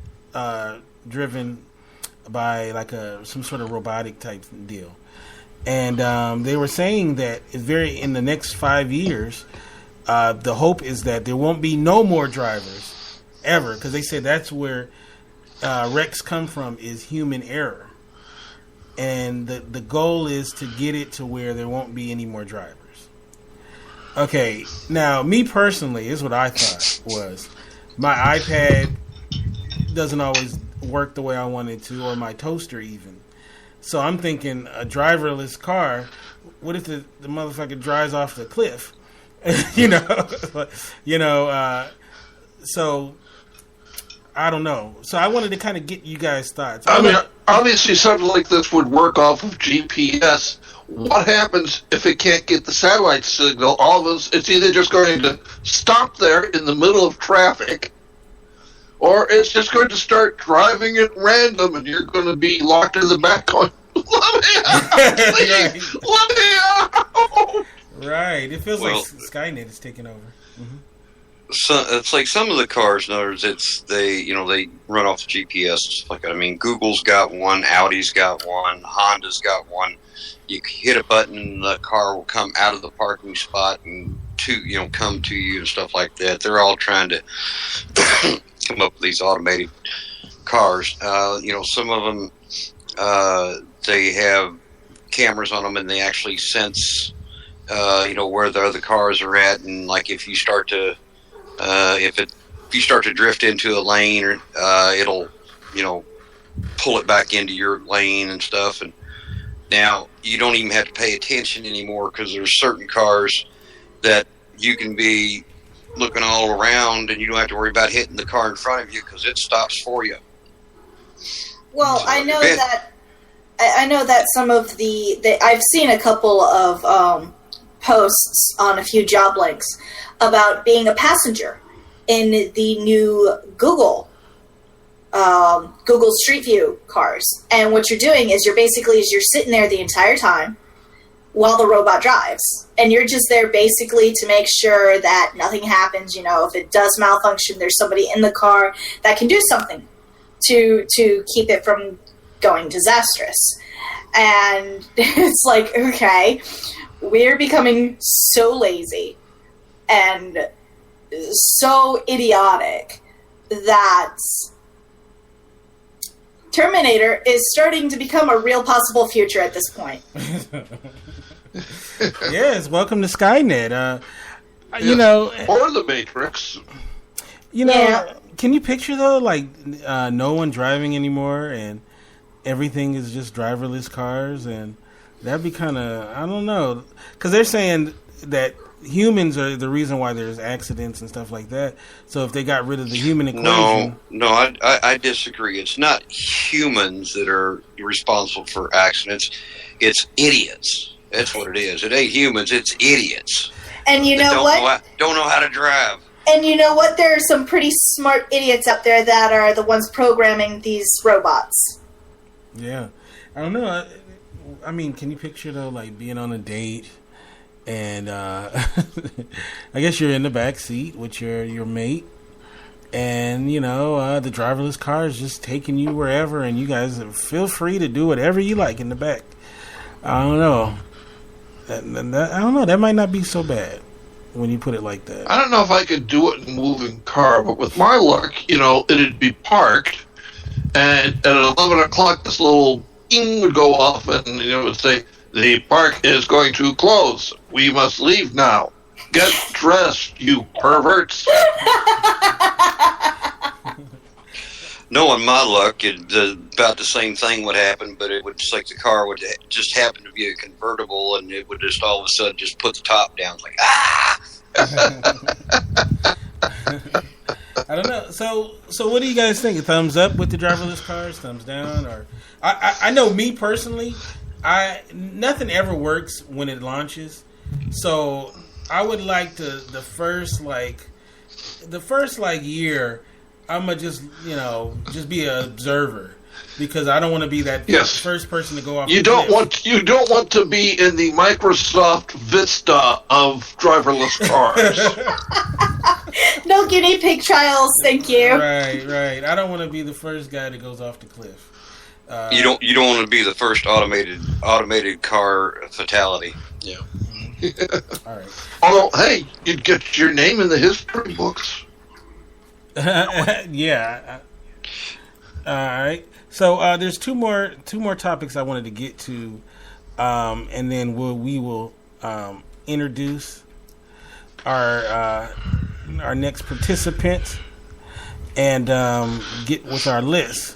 driven by like some sort of robotic type deal. And they were saying that in the next 5 years, the hope is that there won't be no more drivers ever, because they said that's where wrecks come from, is human error. And the goal is to get it to where there won't be any more drivers. Okay, now me personally, is what I thought was my iPad doesn't always work the way I want it to, or my toaster even. So I'm thinking a driverless car, what if the motherfucker drives off the cliff? So I don't know. So I wanted to kind of get you guys' thoughts. I mean, obviously something like this would work off of GPS. What happens if it can't get the satellite signal? It's either just going to stop there in the middle of traffic, or it's just going to start driving at random, and you're going to be locked in the back going, "Let me out, please, let me out." Right. It feels like Skynet is taking over. Mm-hmm. it's like some of the cars. In other words, they run off the GPS and stuff like that. I mean, Google's got one, Audi's got one, Honda's got one. You hit a button, and the car will come out of the parking spot and come to you and stuff like that. They're all trying to come up with these automated cars. Some of them they have cameras on them, and they actually sense where the other cars are at, and like if you start to drift into a lane, or it'll pull it back into your lane and stuff. And now you don't even have to pay attention anymore, because there's certain cars that you can be looking all around and you don't have to worry about hitting the car in front of you, because it stops for you. Well, I know that some of I've seen a couple of posts on a few job links about being a passenger in the new Google Street View cars. And what you're doing is you're sitting there the entire time while the robot drives. And you're just there basically to make sure that nothing happens. If it does malfunction, there's somebody in the car that can do something to keep it from going disastrous. And it's like, okay, we're becoming so lazy and so idiotic that Terminator is starting to become a real possible future at this point. Yes, welcome to Skynet. Or the Matrix. Can you picture though, like no one driving anymore, and everything is just driverless cars, and that'd be kind of, I don't know, because they're saying that humans are the reason why there's accidents and stuff like that. So if they got rid of the human equation, I disagree. It's not humans that are responsible for accidents; it's idiots. That's what it is. It ain't humans; it's idiots. And don't know how to drive. And you know what? There are some pretty smart idiots out there that are the ones programming these robots. Yeah, I don't know. I mean, can you picture though, like being on a date, and I guess you're in the back seat with your mate, and the driverless car is just taking you wherever, and you guys feel free to do whatever you like in the back. I don't know. I don't know. That might not be so bad when you put it like that. I don't know if I could do it in a moving car, but with my luck, it'd be parked, and at 11 o'clock, this little ding would go off, and it would say, "The park is going to close. We must leave now. Get dressed, you perverts." Knowing my luck, about the same thing would happen, but it would just like the car would just happen to be a convertible, and it would just all of a sudden just put the top down, like I don't know. So what do you guys think? A thumbs up with the driverless cars? Thumbs down? Or I know me personally, nothing ever works when it launches. So I would like the first year, I'm gonna just be an observer, because I don't want to be that first person to go off. You don't want to be in the Microsoft Vista of driverless cars. No guinea pig trials, thank you. Right. I don't want to be the first guy that goes off the cliff. You don't want to be the first automated car fatality. Yeah. All right. Although, hey, you'd get your name in the history books. Yeah. All right. So there's two more topics I wanted to get to, and then we will introduce our next participant and get with our list.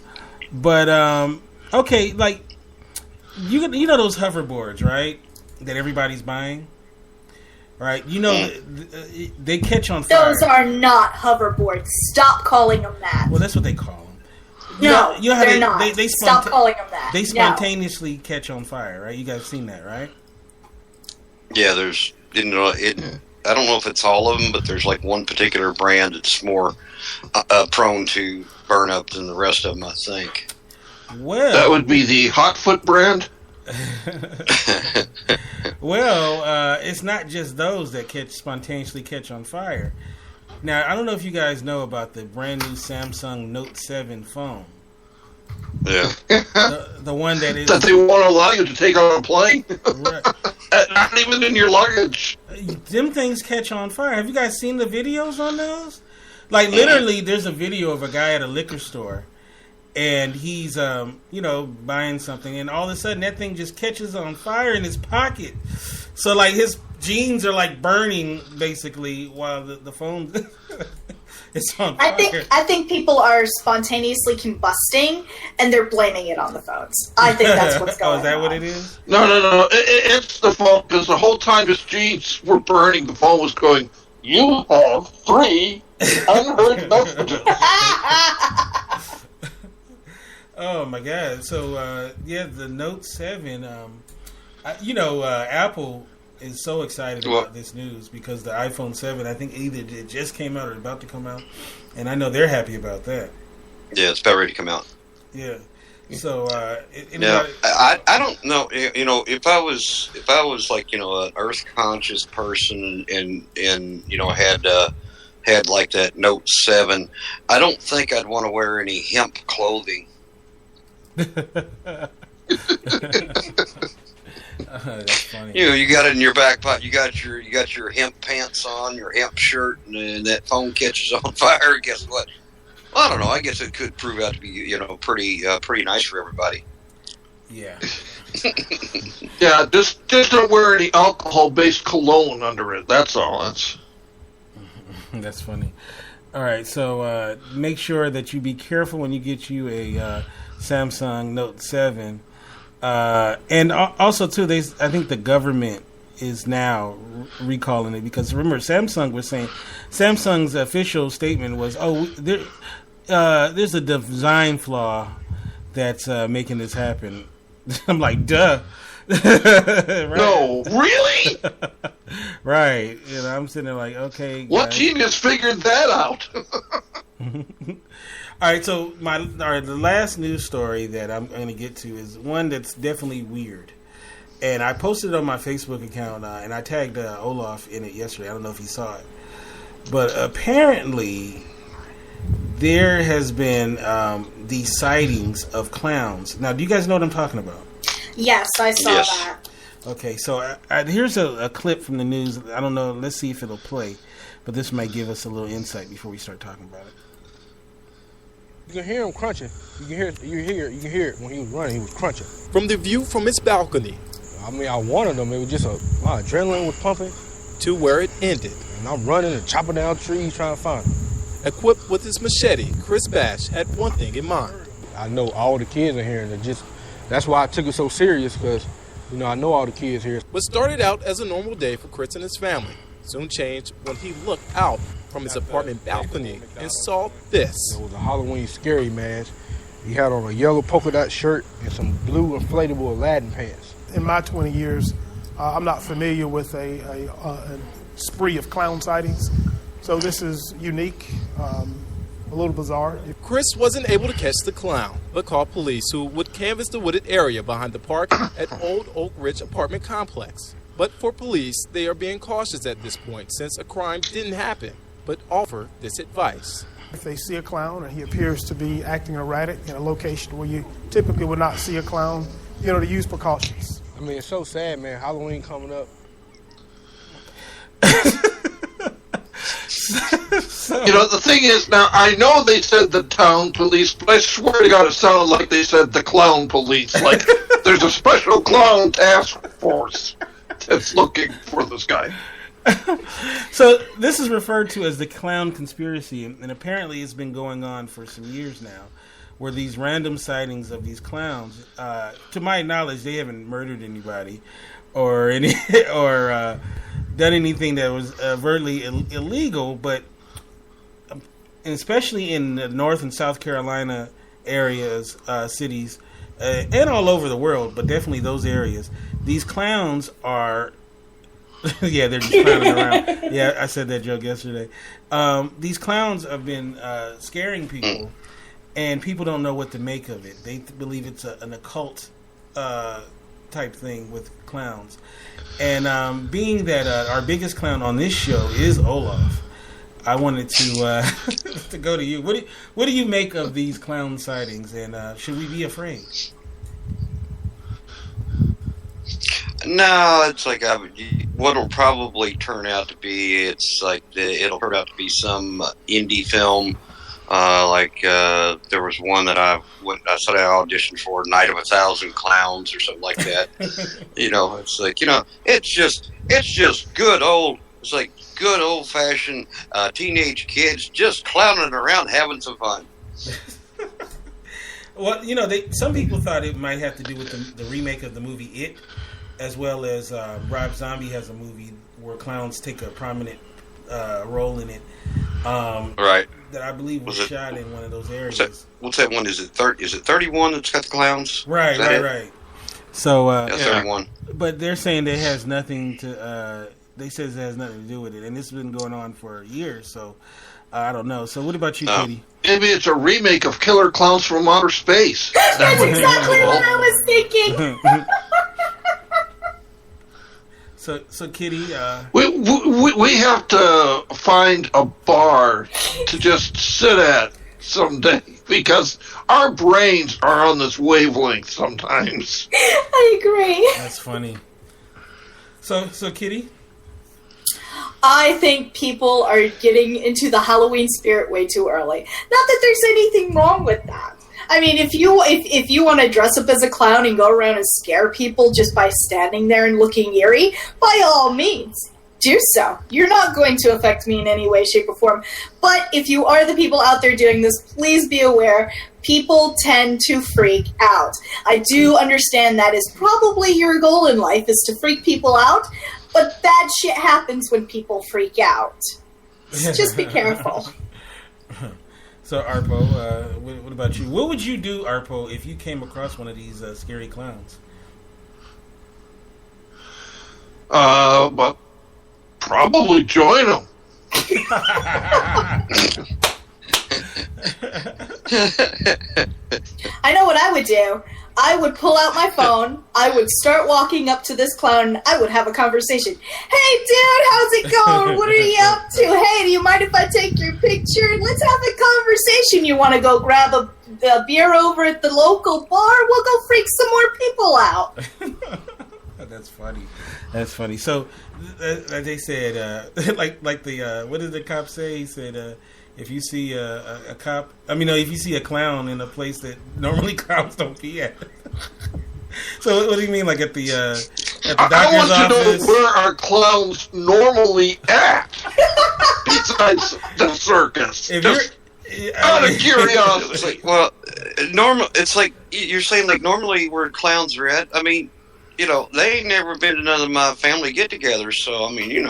But okay, like you know those hoverboards, right? That everybody's buying. Right, they catch on fire. Those are not hoverboards. Stop calling them that. Well, that's what they call them. No, you know how they're not. They Stop calling them that. They spontaneously catch on fire, right? You guys seen that, right? Yeah, there's I don't know if it's all of them, but there's like one particular brand that's more prone to burn up than the rest of them, I think. Well, that would be the Hotfoot brand. Well, it's not just those that spontaneously catch on fire. Now, I don't know if you guys know about the brand new Samsung Note 7 phone. Yeah. The one that is... That they won't allow you to take on a plane? Right. Not even in your luggage. Them things catch on fire. Have you guys seen the videos on those? Like, literally, there's a video of a guy at a liquor store, and he's, buying something, and all of a sudden, that thing just catches on fire in his pocket. So, like, his jeans are, like, burning, basically, while the phone is on fire. I think people are spontaneously combusting, and they're blaming it on the phones. I think that's what's going on. Oh, is that what it is? No. It's the phone, because the whole time his jeans were burning, the phone was going, "You have 3 unheard messages." Oh, my God. So, the Note 7, Apple is so excited about this news because the iPhone 7, I think either it just came out or about to come out, and I know they're happy about that. Yeah, it's about ready to come out. Yeah. So, I don't know. If I was like an Earth conscious person and had like that Note 7, I don't think I'd want to wear any hemp clothing. That's funny. You got it in your back pocket. You got your hemp pants on, your hemp shirt, and that phone catches on fire. Guess what? Well, I don't know. I guess it could prove out to be pretty nice for everybody. Yeah. Yeah, just don't wear any alcohol-based cologne under it. That's all. That's funny. All right, so make sure that you be careful when you get you a Samsung Note 7. And also, too, I think the government is now recalling it because, remember, Samsung was saying, Samsung's official statement was, there's a design flaw that's making this happen. I'm like, duh. Right. No, really? Right. I'm sitting there like, okay. What genius figured that out? All right, so the last news story that I'm going to get to is one that's definitely weird. And I posted it on my Facebook account, and I tagged Olaf in it yesterday. I don't know if he saw it. But apparently, there has been these sightings of clowns. Now, do you guys know what I'm talking about? Yes, I saw that. Okay, so here's a clip from the news. I don't know. Let's see if it'll play. But this might give us a little insight before we start talking about it. You can hear him crunching. You can hear it when he was running. He was crunching. From the view from his balcony. I mean, I wanted them. It was just my adrenaline was pumping. To where it ended. And I'm running and chopping down trees trying to find him. Equipped with his machete, Chris Bash had one thing in mind. I know all the kids are here, and that's why I took it so serious, because I know all the kids here. What started out as a normal day for Chris and his family soon changed when he looked out from his apartment balcony and saw this. It was a Halloween scary mask. He had on a yellow polka dot shirt and some blue inflatable Aladdin pants. In my 20 years, I'm not familiar with a spree of clown sightings, so this is unique, a little bizarre. Chris wasn't able to catch the clown, but called police, who would canvass the wooded area behind the park at Old Oak Ridge apartment complex. But for police, they are being cautious at this point since a crime didn't happen, but offer this advice. If they see a clown and he appears to be acting erratic in a location where you typically would not see a clown, to use precautions. I mean, it's so sad, man. Halloween coming up. The thing is, now, I know they said the town police, but I swear to God it sounded like they said the clown police. Like, there's a special clown task force that's looking for this guy. So this is referred to as the clown conspiracy, and apparently it's been going on for some years now, where these random sightings of these clowns, to my knowledge, they haven't murdered anybody or done anything that was overtly illegal, but especially in the North and South Carolina areas, cities, and all over the world, but definitely those areas, these clowns are... yeah, they're just clowning around. Yeah, I said that joke yesterday. These clowns have been scaring people, and people don't know what to make of it. They believe it's an occult type thing with clowns. And being that our biggest clown on this show is Olaf, I wanted to to go to you. What do you make of these clown sightings, and should we be afraid? No, it's like what'll probably turn out to be. It's like it'll turn out to be some indie film. There was one that I said I auditioned for, Night of 1,000 Clowns or something like that. It's like it's just good old fashioned teenage kids just clowning around having some fun. Well, some people thought it might have to do with the remake of the movie It, as well as Rob Zombie has a movie where clowns take a prominent role in it. Right. That I believe was shot in one of those areas. What's that one? Is it 31 that's got the clowns? Right. So 31. But they're saying it has nothing to. They says it has nothing to do with it, and this has been going on for years. So I don't know. So what about you, Katie? Maybe it's a remake of Killer Clowns from Outer Space. That's exactly what I was thinking. So Kitty, we have to find a bar to just sit at someday because our brains are on this wavelength sometimes. I agree. That's funny. So Kitty, I think people are getting into the Halloween spirit way too early. Not that there's anything wrong with that. I mean, if you want to dress up as a clown and go around and scare people just by standing there and looking eerie, by all means, do so. You're not going to affect me in any way, shape, or form. But if you are the people out there doing this, please be aware, people tend to freak out. I do understand that is probably your goal in life, is to freak people out, but bad shit happens when people freak out. Just be careful. So Arpo, what about you? What would you do, Arpo, if you came across one of these scary clowns? But probably join them. I know what I would do. I would pull out my phone, I would start walking up to this clown, and I would have a conversation. Hey, dude, how's it going? What are you up to? Hey, do you mind if I take your picture? Let's have a conversation. You want to go grab a beer over at the local bar? We'll go freak some more people out. That's funny. So, as they said, like the what did the cop say? He said, if you see if you see a clown in a place that normally clowns don't be at. So what do you mean, like at the doctor's I want office? to know where are clowns normally at besides the circus. Out of curiosity. Well, normal. It's like you're saying, like normally where clowns are at. I mean, they ain't never been to none of my family get-togethers, so I mean,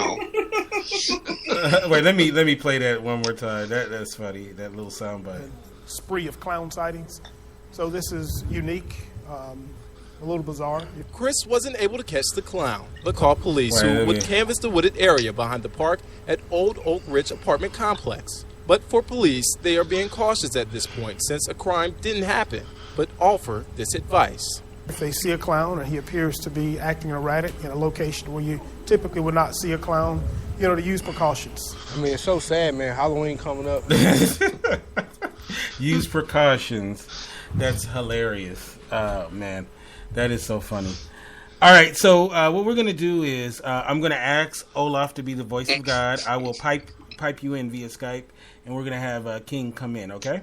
Wait, let me play that one more time. That's funny. That little soundbite. Spree of clown sightings. So this is unique, a little bizarre. Chris wasn't able to catch the clown, but called police, who would canvass the wooded area behind the park at Old Oak Ridge apartment complex. But for police, they are being cautious at this point since a crime didn't happen, but offer this advice. If they see a clown and he appears to be acting erratic in a location where you typically would not see a clown, to use precautions. I mean, it's so sad, man. Halloween coming up. Use precautions. That's hilarious. Man, that is so funny. All right, so what we're going to do is I'm going to ask Olaf to be the voice of God. I will pipe you in via Skype, and we're going to have King come in, okay?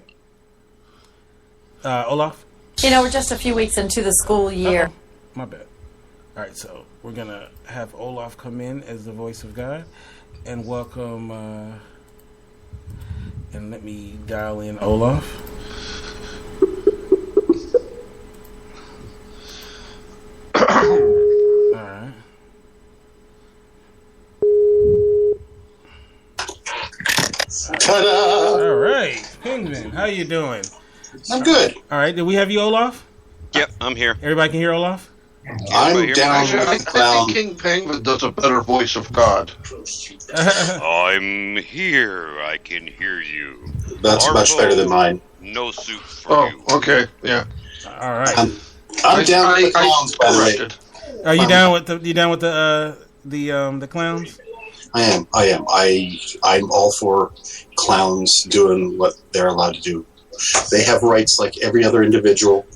Olaf? We're just a few weeks into the school year. Uh-oh. My bad. All right, so we're going to have Olaf come in as the voice of God and welcome, and let me dial in Olaf. All right. Ta-da! All right. Penguin, how you doing? I'm good. All right, did we have you, Olaf? Yep, I'm here. Everybody can hear Olaf? I'm down I with clown. think King Penguin does a better voice of God. I'm here. I can hear you. That's much better than mine. No soup for you. Okay, yeah. All right. I'm down with the clowns, by the way. Are you down with the clowns? I am. I'm all for clowns doing what they're allowed to do. They have rights like every other individual,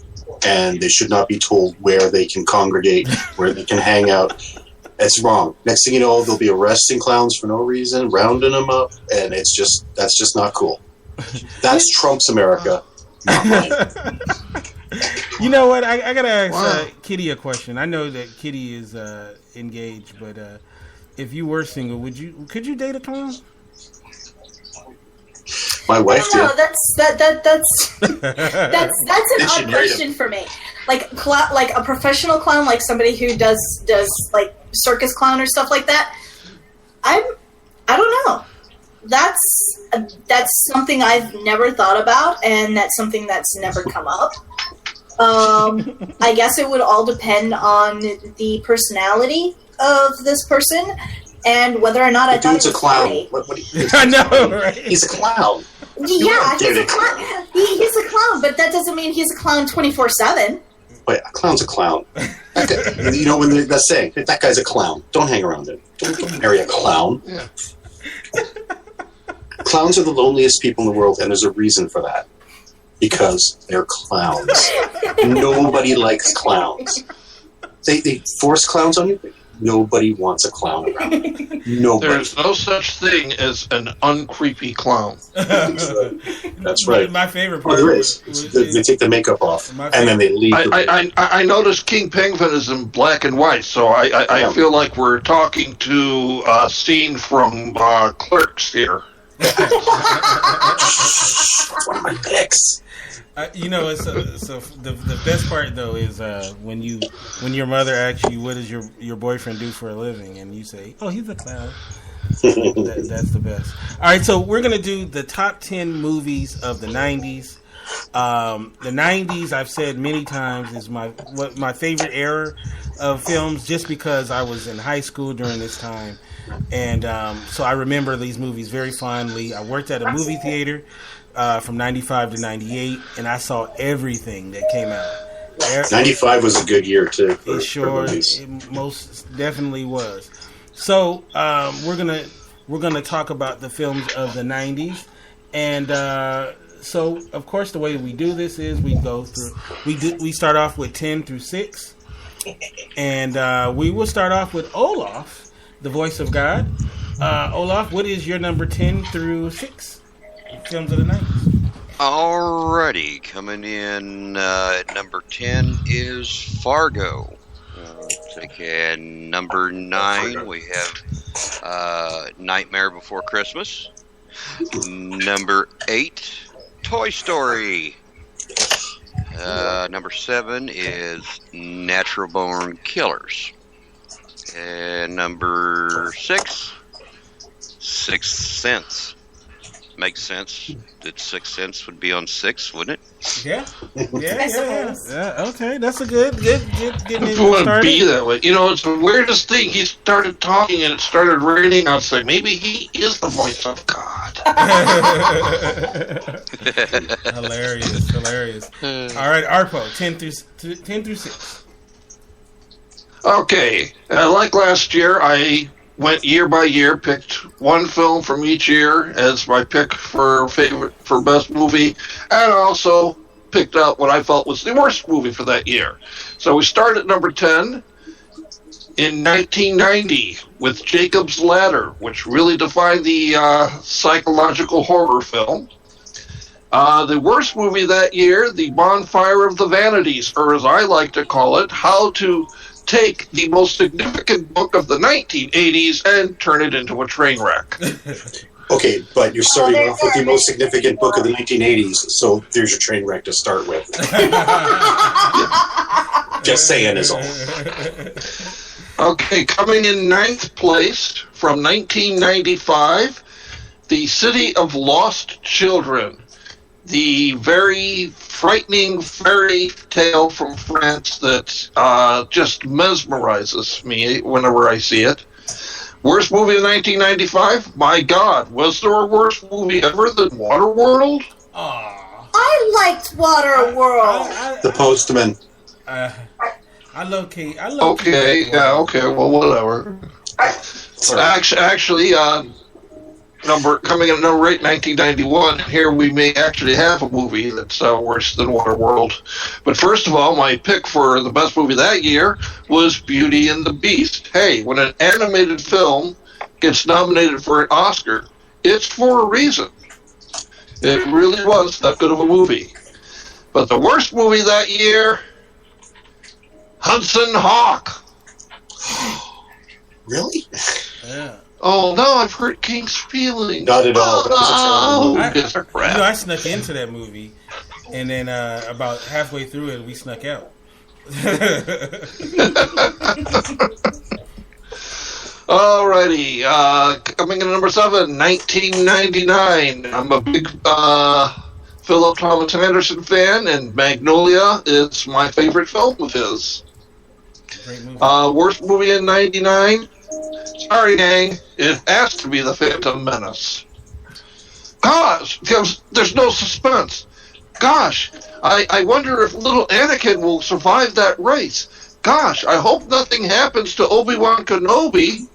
and they should not be told where they can congregate, where they can hang out. It's wrong. Next thing you know, they'll be arresting clowns for no reason, rounding them up, and that's just not cool. That's Trump's America, not mine. You know what? I gotta ask Kitty a question. I know that Kitty is engaged, but if you were single, could you date a clown? My wife did. No, that's an odd question for me. Like a professional clown, like somebody who does like circus clown or stuff like that. I don't know. That's something I've never thought about, and that's something that's never come up. I guess it would all depend on the personality of this person and whether or not I thought it was funny. I know, right? He's a clown. Yeah, he's a clown. He's a clown, but that doesn't mean he's a clown 24/7. Wait, a clown's a clown. You know when they're saying that guy's a clown. Don't hang around him. Don't marry a clown. Yeah. Clowns are the loneliest people in the world, and there's a reason for that. Because they're clowns. Nobody likes clowns. They force clowns on you. Nobody wants a clown around. Nobody. There's no such thing as an uncreepy clown. That's right. My favorite part was they take the makeup off and then they leave. I noticed King Penguin is in black and white, so I feel like we're talking to a scene from Clerks here. That's one of my picks. So the best part though is when your mother asks you what does your boyfriend do for a living, and you say, "Oh, he's a clown." That's the best. All right, so we're gonna do the top 10 movies of the 90s. The 90s, I've said many times, is my favorite era of films, just because I was in high school during this time, and so I remember these movies very fondly. I worked at a movie theater. From 95 to 98, and I saw everything that came out. 95 was a good year, too. It most definitely was. So we're gonna talk about the films of the 90s, and so of course the way we do this is we start off with 10 through 6, and we will start off with Olaf, the voice of God. Olaf, what is your number 10 through 6? Films of the 90s. Alrighty, coming in at number 10 is Fargo. Number 9, we have Nightmare Before Christmas. Number 8, Toy Story. Number 7 is Natural Born Killers. And number 6, Sixth Sense. Makes sense that Sixth Sense would be on 6, wouldn't it? Yeah. Okay, that's a good getting it wouldn't be that way. It's the weirdest thing. He started talking and it started raining. I was like, maybe he is the voice of God. Hilarious. All right, Arpo, 10 through 6. Okay, like last year, I went year by year, picked one film from each year as my pick for best movie, and also picked out what I felt was the worst movie for that year. So we start at number 10 in 1990 with Jacob's Ladder, which really defined the psychological horror film. The worst movie that year, The Bonfire of the Vanities, or as I like to call it, How to Take the most significant book of the 1980s and turn it into a train wreck. Okay, but you're starting off with the most significant book of the 1980s, so there's your train wreck to start with. Just saying is all. Okay, coming in 9th place from 1995, The City of Lost Children. The very frightening fairy tale from France that just mesmerizes me whenever I see it. Worst movie of 1995? My God, was there a worse movie ever than Waterworld? I liked Waterworld. The Postman. I love Kate. Okay, well, whatever. Actually, coming in number 8, 1991. Here we may actually have a movie that's worse than Waterworld. But first of all, my pick for the best movie that year was Beauty and the Beast. Hey, when an animated film gets nominated for an Oscar, it's for a reason. It really was that good of a movie. But the worst movie that year, Hudson Hawk. Really? Yeah. Oh no, I've hurt King's feelings. Not at all. I snuck into that movie, and then about halfway through it, we snuck out. Alrighty, coming in number 7, 1999. I'm a big Philip Thomas Anderson fan, and Magnolia is my favorite film of his. Great movie. Worst movie in 99? Sorry, gang. It has to be The Phantom Menace. Gosh, because there's no suspense. Gosh, I wonder if little Anakin will survive that race. Gosh, I hope nothing happens to Obi-Wan Kenobi.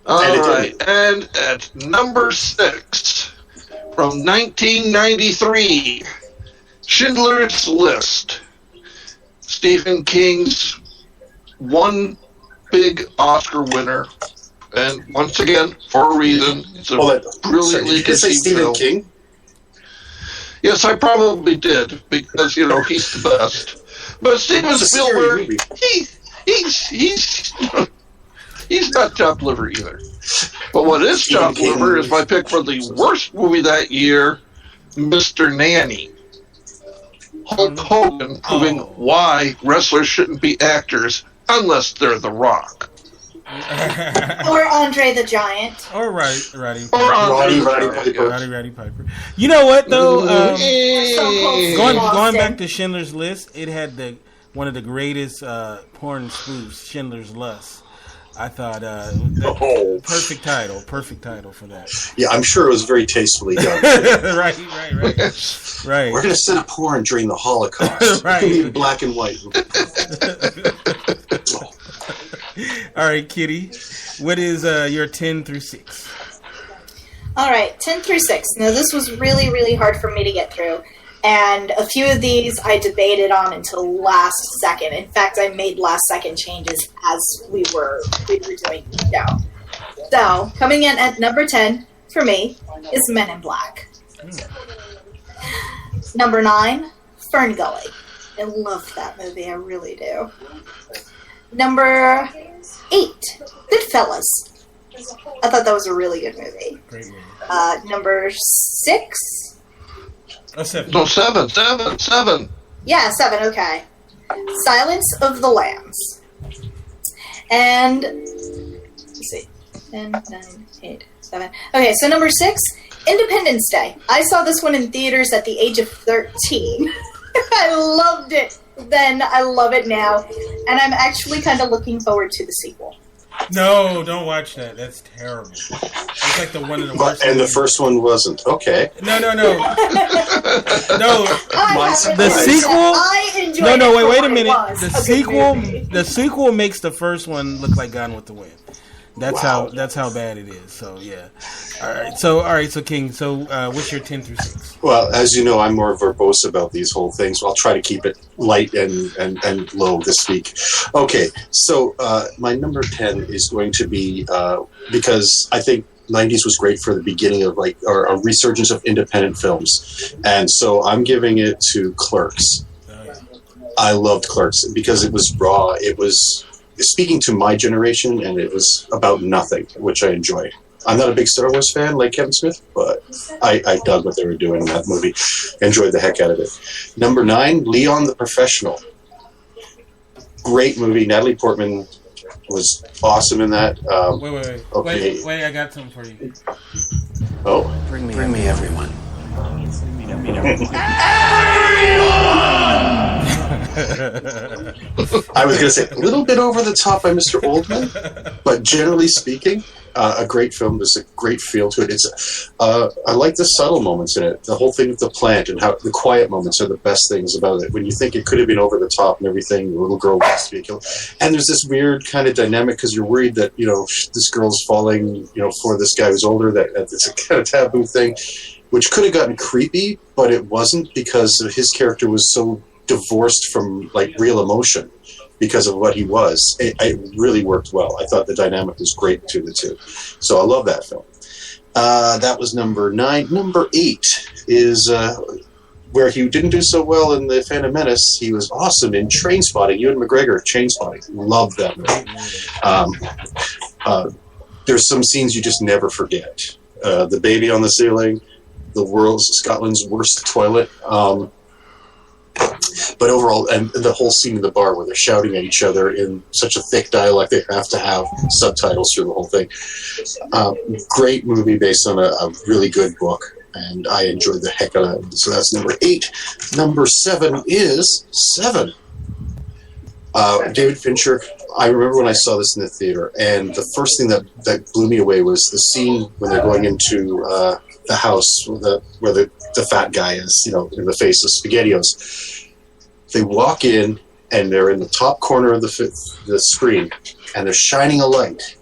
Alright, and at number 6, from 1993, Schindler's List. Stephen King's one big Oscar winner, and once again, for a reason, it's a brilliantly conceived Stephen film. King? Yes, I probably did, because, he's the best. But Steven Spielberg, he's not chopped liver either. But what is chopped liver is my pick for the worst movie that year, Mr. Nanny. Hulk Hogan proving why wrestlers shouldn't be actors unless they're The Rock. Or Andre the Giant. Or Roddy Piper. You know what though? Going back to Schindler's List, it had one of the greatest porn spoofs, Schindler's Lust. I thought perfect title for that. Yeah, I'm sure it was very tastefully done. Right. We're going to set up porn during the Holocaust. Right. It can be black and white. All right, Kitty. What is your 10 through 6? All right, 10 through 6. Now, this was really, really hard for me to get through. And a few of these I debated on until last second. In fact, I made last second changes as we were doing the show. So, coming in at number 10 for me is Men in Black. Number 9, Fern Gully. I love that movie, I really do. Number 8, Goodfellas. I thought that was a really good movie. Great movie. Number 6. Oh, 7. No, 7. Yeah, 7, okay. Silence of the Lambs. And, let's see, 10, 9, 8, 7. Okay, so number 6, Independence Day. I saw this one in theaters at the age of 13. I loved it then, I love it now, and I'm actually kind of looking forward to the sequel. No, don't watch that. That's terrible. It's like the one of the worst. And the first one wasn't. Okay. No. No. The sequel. I enjoyed No. it Wait a minute. movie. The sequel makes the first one look like Gone with the Wind. That's how bad it is. So yeah. All right. So King. So what's your 10 through 6? Well, as you know, I'm more verbose about these whole things. So I'll try to keep it light and low this week. Okay. So my number 10 is going to be because I think 90s was great for the beginning of or a resurgence of independent films, and so I'm giving it to Clerks. I loved Clerks because it was raw. It was speaking to my generation, and it was about nothing, which I enjoyed. I'm not a big Star Wars fan like Kevin Smith, but I dug what they were doing in that movie. Enjoyed the heck out of it. Number 9, Leon the Professional. Great movie. Natalie Portman was awesome in that. Wait. Okay. Wait, I got something for you. Oh. Bring me everyone. Everyone! I was going to say a little bit over the top by Mr. Oldman, but generally speaking, a great film. There's a great feel to it. It's I like the subtle moments in it. The whole thing with the plant and how the quiet moments are the best things about it. When you think it could have been over the top and everything, the little girl wants to be killed, and there's this weird kind of dynamic because you're worried that this girl's falling for this guy who's older. That it's a kind of taboo thing, which could have gotten creepy, but it wasn't because his character was so divorced from like real emotion. Because of what he was. It really worked well. I thought the dynamic was great between the two. So I love that film. That was number 9. Number 8 is where he didn't do so well in The Phantom Menace. He was awesome in Trainspotting. Ewan McGregor, Trainspotting. Loved that movie. There's some scenes you just never forget. The baby on the ceiling, Scotland's worst toilet. But overall, and the whole scene in the bar where they're shouting at each other in such a thick dialect, they have to have subtitles through the whole thing. Great movie based on a really good book, and I enjoyed the heck out of it. So that's number 8. Number 7 is 7. David Fincher. I remember when I saw this in the theater, and the first thing that blew me away was the scene when they're going into the house where the fat guy is, in the face of SpaghettiOs. They walk in, and they're in the top corner of the screen, and they're shining a light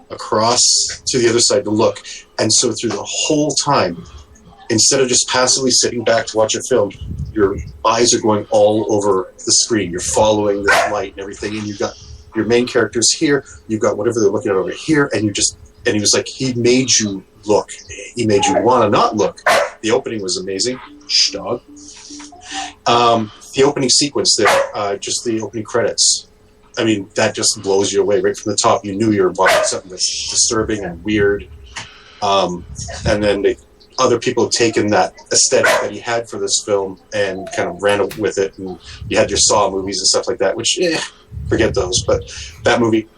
across to the other side to look. And so through the whole time, instead of just passively sitting back to watch a film, your eyes are going all over the screen. You're following the light and everything, and you've got your main characters here, you've got whatever they're looking at over here, and he was like, he made you look. He made you want to not look. The opening was amazing. Shh, dog. The opening sequence there, just the opening credits, I mean, that just blows you away right from the top. You knew you were watching something that's disturbing and weird. And then other people have taken that aesthetic that he had for this film and kind of ran with it. And you had your Saw movies and stuff like that, which, forget those. But that movie,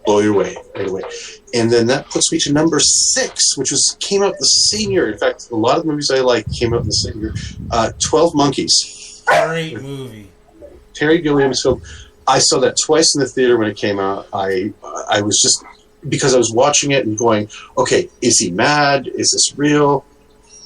blow you away right away. And then that puts me to number 6, which came out the same year. In fact, a lot of the movies I like came out in the same year. 12 Monkeys. Great movie. Terry Gilliam's film. I saw that twice in the theater when it came out. I was just, because I was watching it and going, okay, is he mad? Is this real?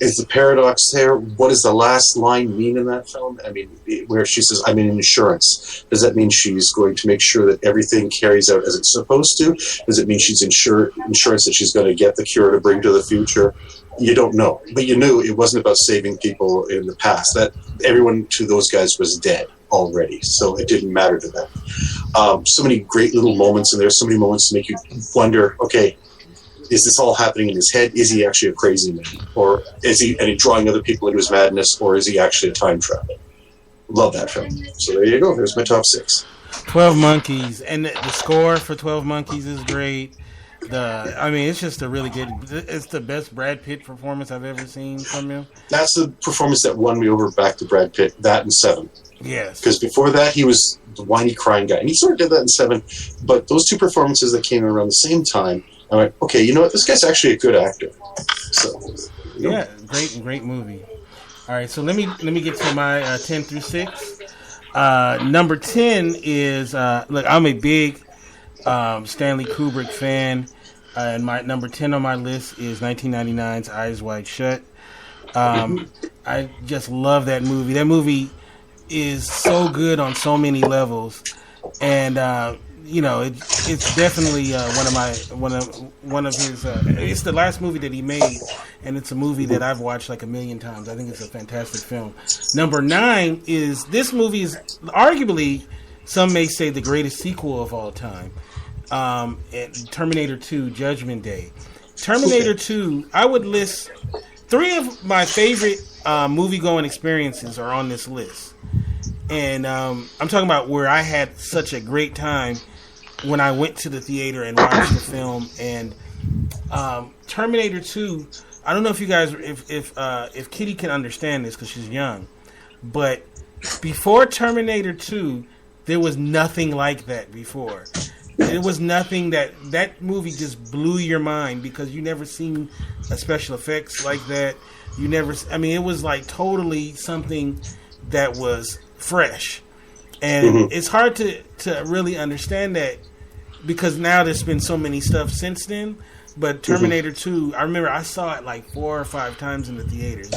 Is the paradox there? What does the last line mean in that film? I mean, where she says, I'm in insurance. Does that mean she's going to make sure that everything carries out as it's supposed to? Does it mean she's insurance that she's going to get the cure to bring to the future? You don't know. But you knew it wasn't about saving people in the past. That everyone to those guys was dead already. So it didn't matter to them. So many great little moments, and there's so many moments to make you wonder, okay, is this all happening in his head? Is he actually a crazy man? Or is he drawing other people into his madness? Or is he actually a time traveler? Love that film. So there you go. There's my top 6. 12 Monkeys. And the score for 12 Monkeys is great. It's just a really good... It's the best Brad Pitt performance I've ever seen from him. That's the performance that won me over back to Brad Pitt. That and 7. Yes. Because before that, he was the whiny, crying guy. And he sort of did that in 7. But those two performances that came around the same time, I'm like, okay, you know what? This guy's actually a good actor. So, yeah, great movie. All right, so let me get to my 10 through 6. Number 10 is look, I'm a big Stanley Kubrick fan, and my number 10 on my list is 1999's Eyes Wide Shut. I just love that movie. That movie is so good on so many levels, and it's definitely one of his. It's the last movie that he made, and it's a movie that I've watched like a million times. I think it's a fantastic film. Number 9 is this movie is arguably, some may say, the greatest sequel of all time. Terminator 2: Judgment Day. Terminator 2. I would list 3 of my favorite movie-going experiences are on this list. And I'm talking about where I had such a great time when I went to the theater and watched the film. And Terminator 2, I don't know if you guys, if Kitty can understand this because she's young, but before Terminator 2, there was nothing like that before. It was nothing that movie just blew your mind because you never seen a special effects like that. It was like totally something that was fresh. And it's hard to really understand that because now there's been so many stuff since then. But Terminator 2, I remember I saw it like 4 or 5 times in the theaters.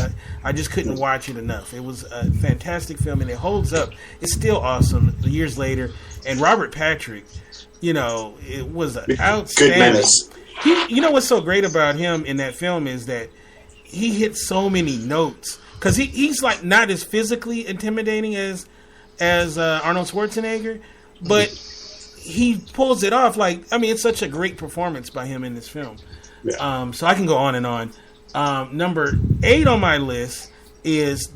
I just couldn't watch it enough. It was a fantastic film, and it holds up. It's still awesome years later. And Robert Patrick, you know, it was an outstanding. You know what's so great about him in that film is that he hits so many notes. Because he's like not as physically intimidating as Arnold Schwarzenegger, but he pulls it off. Like, I mean, it's such a great performance by him in this film. Yeah. So I can go on and on. Number 8 on my list is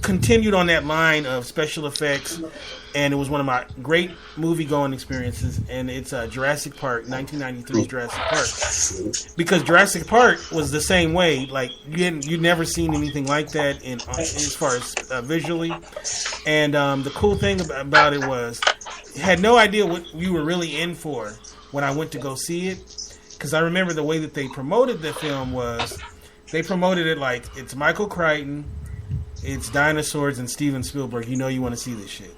continued on that line of special effects, and it was one of my great movie-going experiences, and it's Jurassic Park, 1993's Jurassic Park. Because Jurassic Park was the same way. Like, you'd never seen anything like that as far as visually. And the cool thing about it was, had no idea what you were really in for when I went to go see it. Because I remember the way that they promoted the film was, they promoted it like, it's Michael Crichton, it's dinosaurs, and Steven Spielberg. You know you want to see this shit.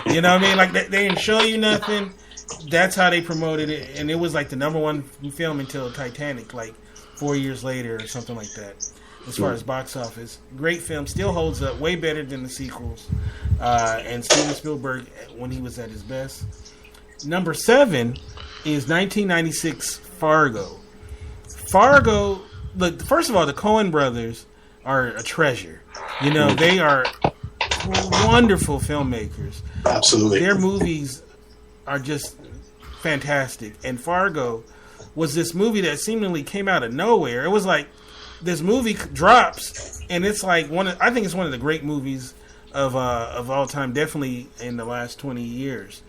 You know what I mean? Like, they didn't show you nothing. That's how they promoted it. And it was like the #1 film until Titanic, like 4 years later or something like that. As far as box office. Great film. Still holds up. Way better than the sequels. And Steven Spielberg when he was at his best. Number 7 is 1996 Fargo. Fargo, look, first of all, the Coen brothers are a treasure. You know, they are wonderful filmmakers. Absolutely. Their movies are just fantastic. And Fargo was this movie that seemingly came out of nowhere. It was like this movie drops, and it's like I think it's one of the great movies of all time, definitely in the last 20 years.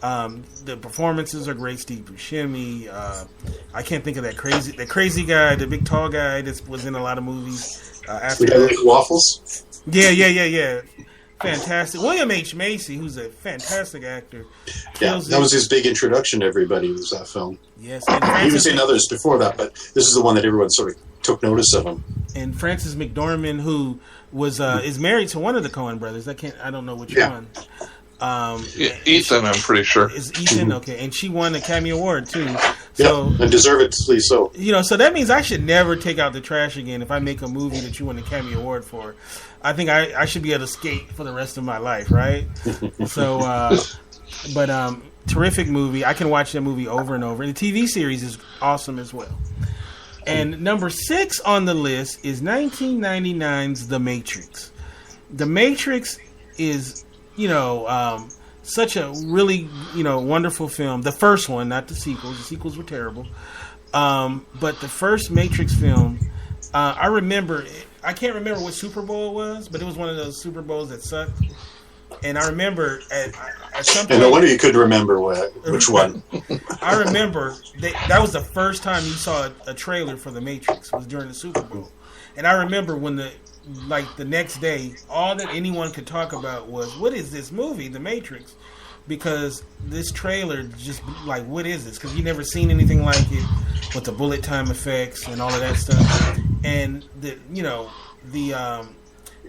The performances are great. Steve Buscemi. I can't think of that crazy guy, the big tall guy that was in a lot of movies. After the guy with waffles? Yeah. Fantastic. William H. Macy, who's a fantastic actor. Yeah, that was his big introduction to everybody, was that film. Yes. He was in others before that, but this is the one that everyone sort of took notice of him. And Frances McDormand, who was is married to one of the Coen brothers. I don't know which one. Ethan, I'm pretty sure. Is Ethan, okay. And she won the Academy Award, too. So, and deservedly so. You know, so that means I should never take out the trash again if I make a movie that you won the Academy Award for. I think I should be able to skate for the rest of my life, right? So, but terrific movie. I can watch that movie over and over. And the TV series is awesome as well. And number 6 on the list is 1999's The Matrix. The Matrix is, you know, such a really, you know, wonderful film. The first one, not the sequels. The sequels were terrible. But the first Matrix film, I remember, I can't remember what Super Bowl it was, but it was one of those Super Bowls that sucked. And I remember at some point... And no wonder you couldn't remember which one. I remember that was the first time you saw a trailer for The Matrix, was during the Super Bowl. And I remember when the next day, all that anyone could talk about was, what is this movie, The Matrix? Because this trailer just, like, what is this? Because you never seen anything like it with the bullet time effects and all of that stuff. And, the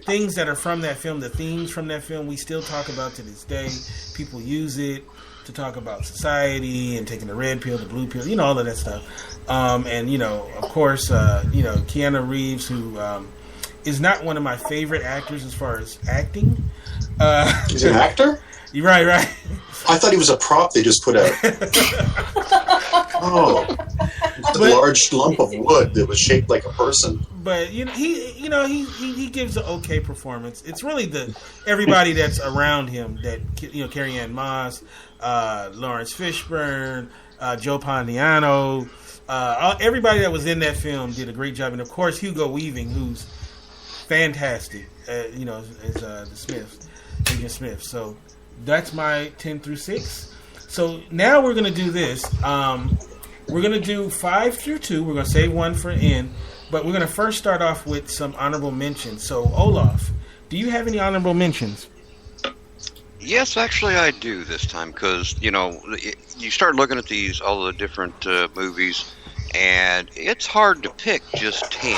things that are from that film, the themes from that film, we still talk about to this day. People use it to talk about society and taking the red pill, the blue pill, you know, all of that stuff. And, you know, of course, Keanu Reeves, who is not one of my favorite actors as far as acting. He's an actor? You're right. I thought he was a prop they just put out. A large lump of wood that was shaped like a person. But he gives an okay performance. It's really everybody that's around him that, you know, Carrie Ann Moss, Lawrence Fishburne, Joe Pontiano, everybody that was in that film did a great job, and of course Hugo Weaving, who's fantastic, as the Smith, Agent Smith. So that's my 10 through 6. So now we're gonna do this. We're gonna do 5 through 2. We're gonna save one for end. But we're going to first start off with some honorable mentions. So, Olaf, do you have any honorable mentions? Yes, actually I do this time, because, you know, you start looking at all the different movies, and it's hard to pick just 10.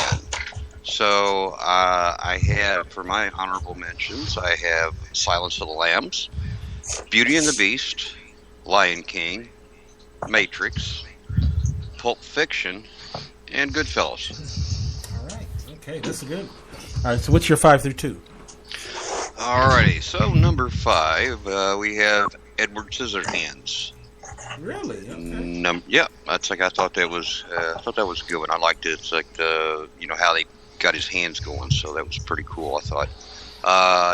So, I have, for my honorable mentions, I have Silence of the Lambs, Beauty and the Beast, Lion King, Matrix, Pulp Fiction, and Goodfellas. All right. Okay, that's good. All right, so what's your 5 through 2? Alrighty, so number 5, we have Edward Scissorhands. Really? Okay. Yeah, I thought that was a good one. I liked it. It's like how they got his hands going, so that was pretty cool, I thought.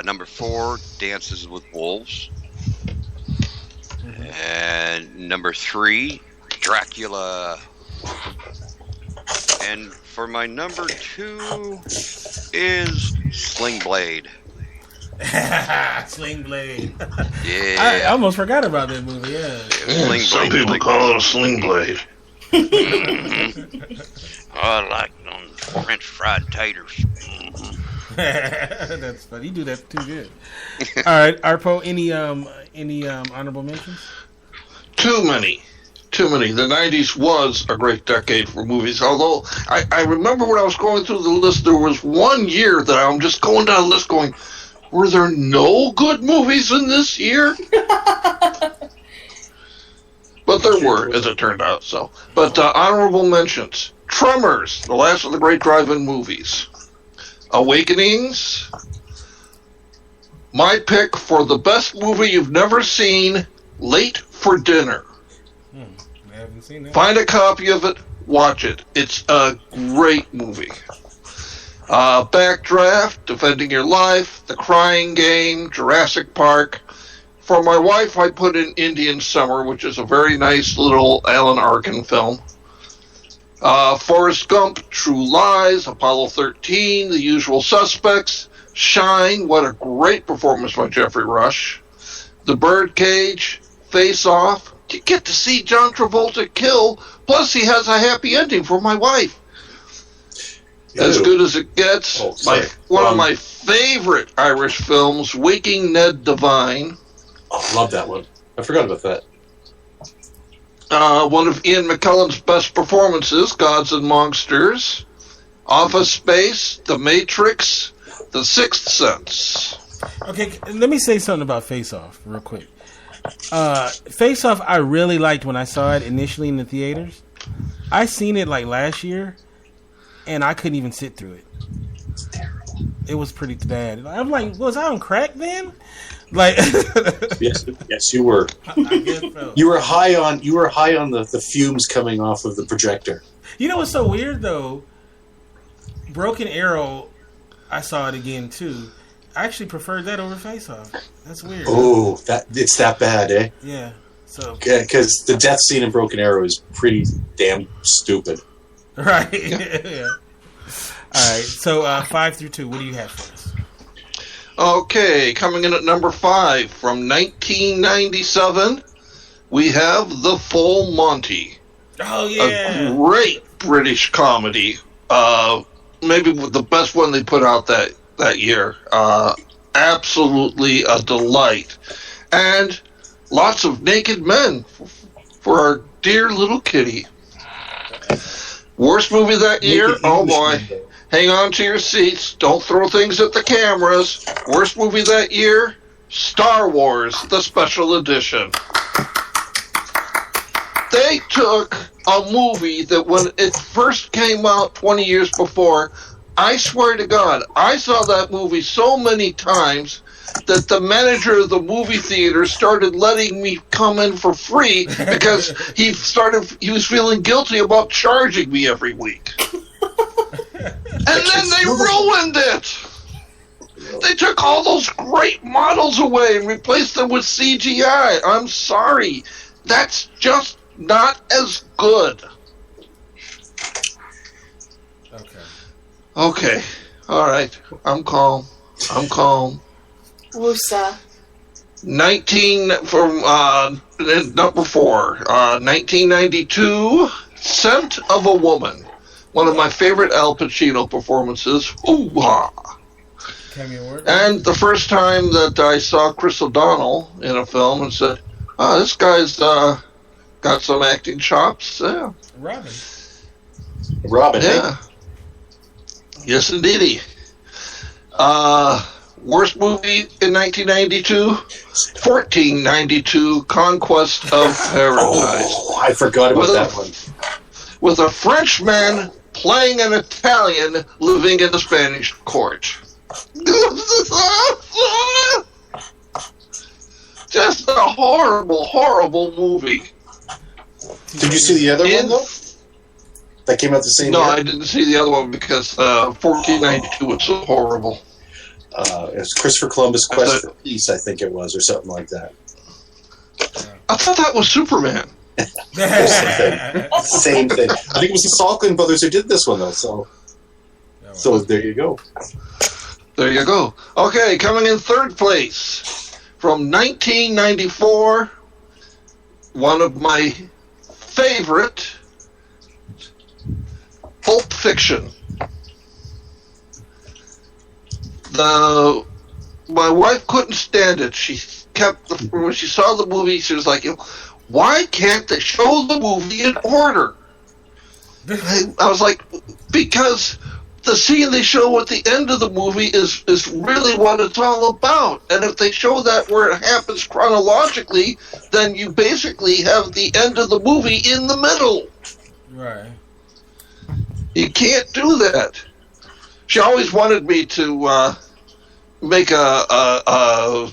Number 4, Dances with Wolves. And number 3, Dracula. And for my number 2 is Sling Blade. Sling Blade. Yeah. I almost forgot about that movie, yeah. Some people call it a sling blade. I like them French fried taters. That's funny. You do that too good. All right, Arpo, any honorable mentions? Too many. The 90s was a great decade for movies, although I remember when I was going through the list, there was one year that I'm just going down the list going, were there no good movies in this year? But there were, as it turned out. So, but honorable mentions: Tremors, the last of the great drive-in movies; Awakenings. My pick for the best movie you've never seen: Late for Dinner. I haven't seen that. Find a copy of it, watch it. It's a great movie. Backdraft, Defending Your Life, The Crying Game, Jurassic Park. For my wife, I put in Indian Summer, which is a very nice little Alan Arkin film. Forrest Gump, True Lies, Apollo 13, The Usual Suspects, Shine, what a great performance by Jeffrey Rush. The Birdcage, Face Off. You get to see John Travolta kill, plus he has a happy ending for my wife. As good as it gets. One of my favorite Irish films, Waking Ned Devine. Oh, love that one. I forgot about that. One of Ian McKellen's best performances, Gods and Monsters. Office Space, The Matrix, The Sixth Sense. Okay, let me say something about Face Off real quick. Face Off, I really liked when I saw it initially in the theaters. I seen it like last year, and I couldn't even sit through it. It's terrible. It was pretty bad. I'm like, was I on crack then? Like, yes, you were. I guess so. You were high on the fumes coming off of the projector. You know what's so weird though? Broken Arrow, I saw it again too. I actually preferred that over Face Off. That's weird. Oh, it's that bad, eh? Yeah. So because the death scene in Broken Arrow is pretty damn stupid. Right. Yeah. All right. So 5 through 2. What do you have for us? Okay, coming in at number 5 from 1997, we have The Full Monty. Oh yeah. A great British comedy. Maybe the best one they put out that year. Absolutely a delight. And lots of naked men for our dear little kitty. Worst movie that year? Oh boy. Hang on to your seats. Don't throw things at the cameras. Worst movie that year? Star Wars, the special edition. They took a movie that when it first came out 20 years before, I swear to God, I saw that movie so many times that the manager of the movie theater started letting me come in for free because he was feeling guilty about charging me every week. And then they ruined it. They took all those great models away and replaced them with CGI. I'm sorry. That's just not as good. Okay. All right. I'm calm. Woosa. Number 4, 1992, Scent of a Woman. One of my favorite Al Pacino performances. Ooh-ha. And the first time that I saw Chris O'Donnell in a film and said, oh, this guy's got some acting chops. Yeah. Robin, yeah. Yes, indeedy. Worst movie in 1992, 1492, Conquest of Paradise. Oh, I forgot about that one. With a Frenchman playing an Italian living in the Spanish court. Just a horrible, horrible movie. Did you see the other one, though? That came out the same year? No, I didn't see the other one because 1492 was so horrible. It's Christopher Columbus' Quest for Peace, I think it was, or something like that. I thought that was Superman. Same thing. I think it was the Salkin brothers who did this one, though. So there you go. There you go. Okay, coming in third place from 1994, one of my favorite, Pulp Fiction. My wife couldn't stand it. She kept when she saw the movie, she was like, "Why can't they show the movie in order?" I was like, "Because the scene they show at the end of the movie is really what it's all about. And if they show that where it happens chronologically, then you basically have the end of the movie in the middle." Right. You can't do that. She always wanted me to make a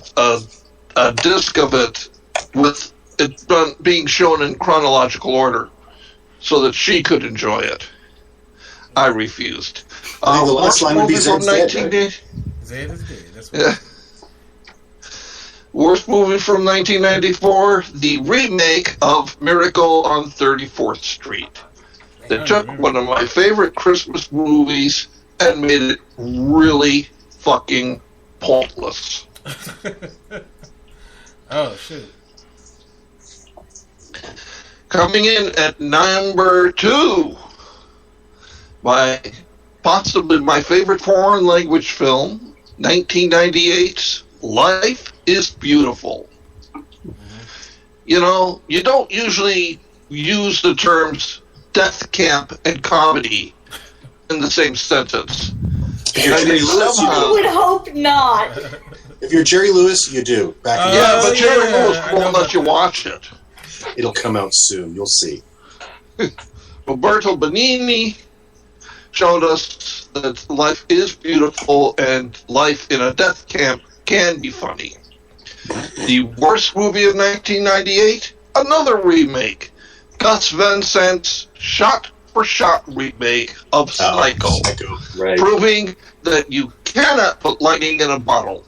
disc of it with it being shown in chronological order, so that she could enjoy it. I refused. I think the last line would be Zed is dead. That's what Worst movie from 1994, the remake of Miracle on 34th Street. They took one of my favorite Christmas movies and made it really fucking pointless. Oh, shit. Coming in at number 2, possibly my favorite foreign language film, 1998's Life is Beautiful. You know, you don't usually use the terms death camp and comedy in the same sentence. I would hope not. If you're Jerry Lewis, you do. But Jerry Lewis won't let you watch it. It'll come out soon. You'll see. Roberto Benigni showed us that life is beautiful and life in a death camp can be funny. The worst movie of 1998, another remake. Gus Van Sant's shot-for-shot remake of Psycho. Right. Proving that you cannot put lightning in a bottle.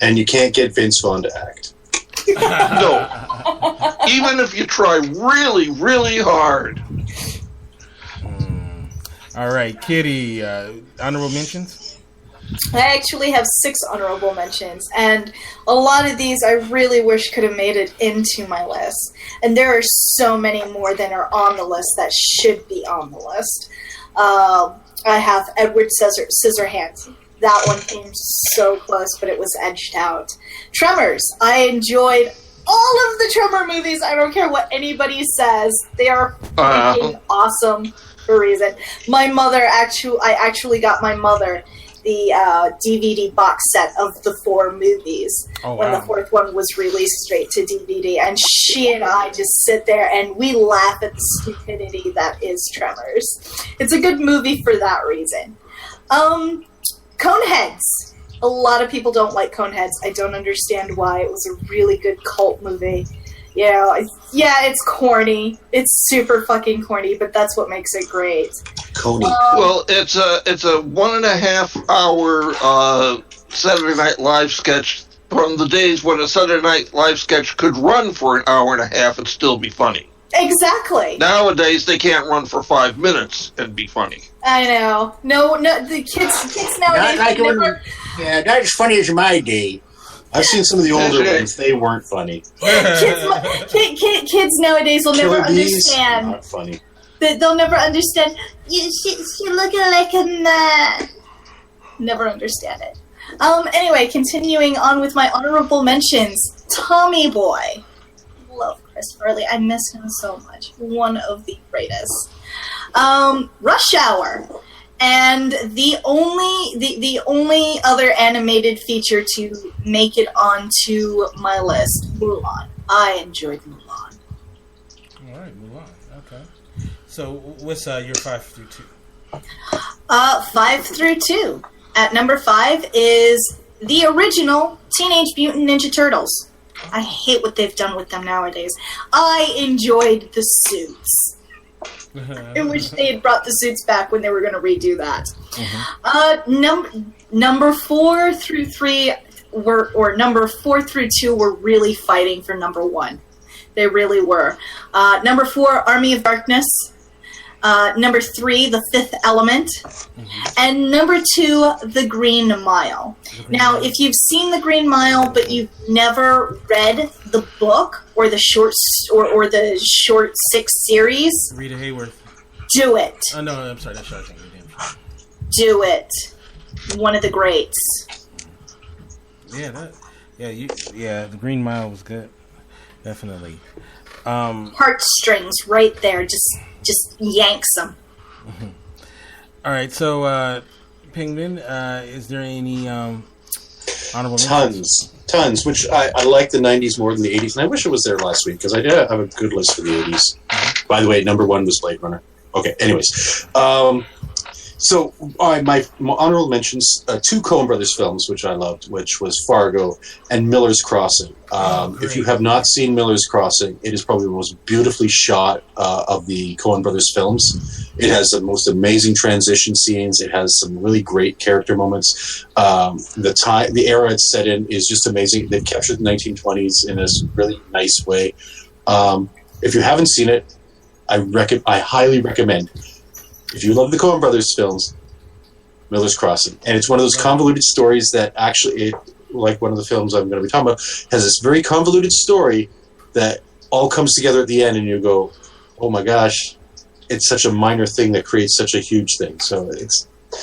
And you can't get Vince Vaughn to act. No. Even if you try really, really hard. All right, Kitty, honorable mentions? I actually have 6 honorable mentions, and a lot of these I really wish could have made it into my list. And there are so many more than are on the list that should be on the list. I have Edward Scissorhands. That one came so close, but it was edged out. Tremors. I enjoyed all of the Tremor movies. I don't care what anybody says. They are freaking awesome for a reason. I actually got my mother the DVD box set of the 4 movies when the 4th one was released straight to DVD. And she and I just sit there and we laugh at the stupidity that is Tremors. It's a good movie for that reason. Coneheads. A lot of people don't like Coneheads. I don't understand why. It was a really good cult movie. You know, it's corny. It's super fucking corny, but that's what makes it great. Coney. Well, it's a 1.5 hour Saturday Night Live sketch from the days when a Saturday Night Live sketch could run for an hour and a half and still be funny. Exactly. Nowadays, they can't run for 5 minutes and be funny. I know. No, the kids nowadays. Not as funny as my day. I've seen some of the older ones. They weren't funny. Kids nowadays will never understand. Not funny. They'll never understand. She looking like a man. Never understand it. Anyway, continuing on with my honorable mentions. Tommy Boy. Love Christopher Lee. I miss him so much. One of the greatest. Rush Hour. And the only other animated feature to make it onto my list, Mulan. I enjoyed Mulan. All right, Mulan. Okay. So what's your 5 through 2? 5 through 2. At number 5 is the original Teenage Mutant Ninja Turtles. I hate what they've done with them nowadays. I enjoyed the suits. I wish they had brought the suits back when they were going to redo that. Number 4 through 3 number 4 through 2 were really fighting for number 1. They really were. Number 4, Army of Darkness. Number 3, The Fifth Element. And number 2, The Green Mile. Now, if you've seen The Green Mile, but you've never read the book or the short 6 series, Rita Hayworth. Do it. Oh no, I'm sorry, that's Shawshank Redemption. Do it. One of the greats. Yeah, The Green Mile was good. Definitely. Heartstrings right there, just yanks them. All right, so Penguin, is there any honorable Tons, which I like the 90s more than the 80s, and I wish it was there last week, because I did have a good list for the 80s. By the way, number 1 was Blade Runner. Okay, anyways. So my honorable mentions, 2 Coen Brothers films, which I loved, which was Fargo and Miller's Crossing. If you have not seen Miller's Crossing, it is probably the most beautifully shot of the Coen Brothers films. It has the most amazing transition scenes. It has some really great character moments. The era it's set in is just amazing. They've captured the 1920s in a really nice way. If you haven't seen it, I highly recommend. If you love the Coen Brothers films, Miller's Crossing. And it's one of those convoluted stories that actually, like one of the films I'm going to be talking about, has this very convoluted story that all comes together at the end, and you go, oh my gosh, it's such a minor thing that creates such a huge thing. So it's a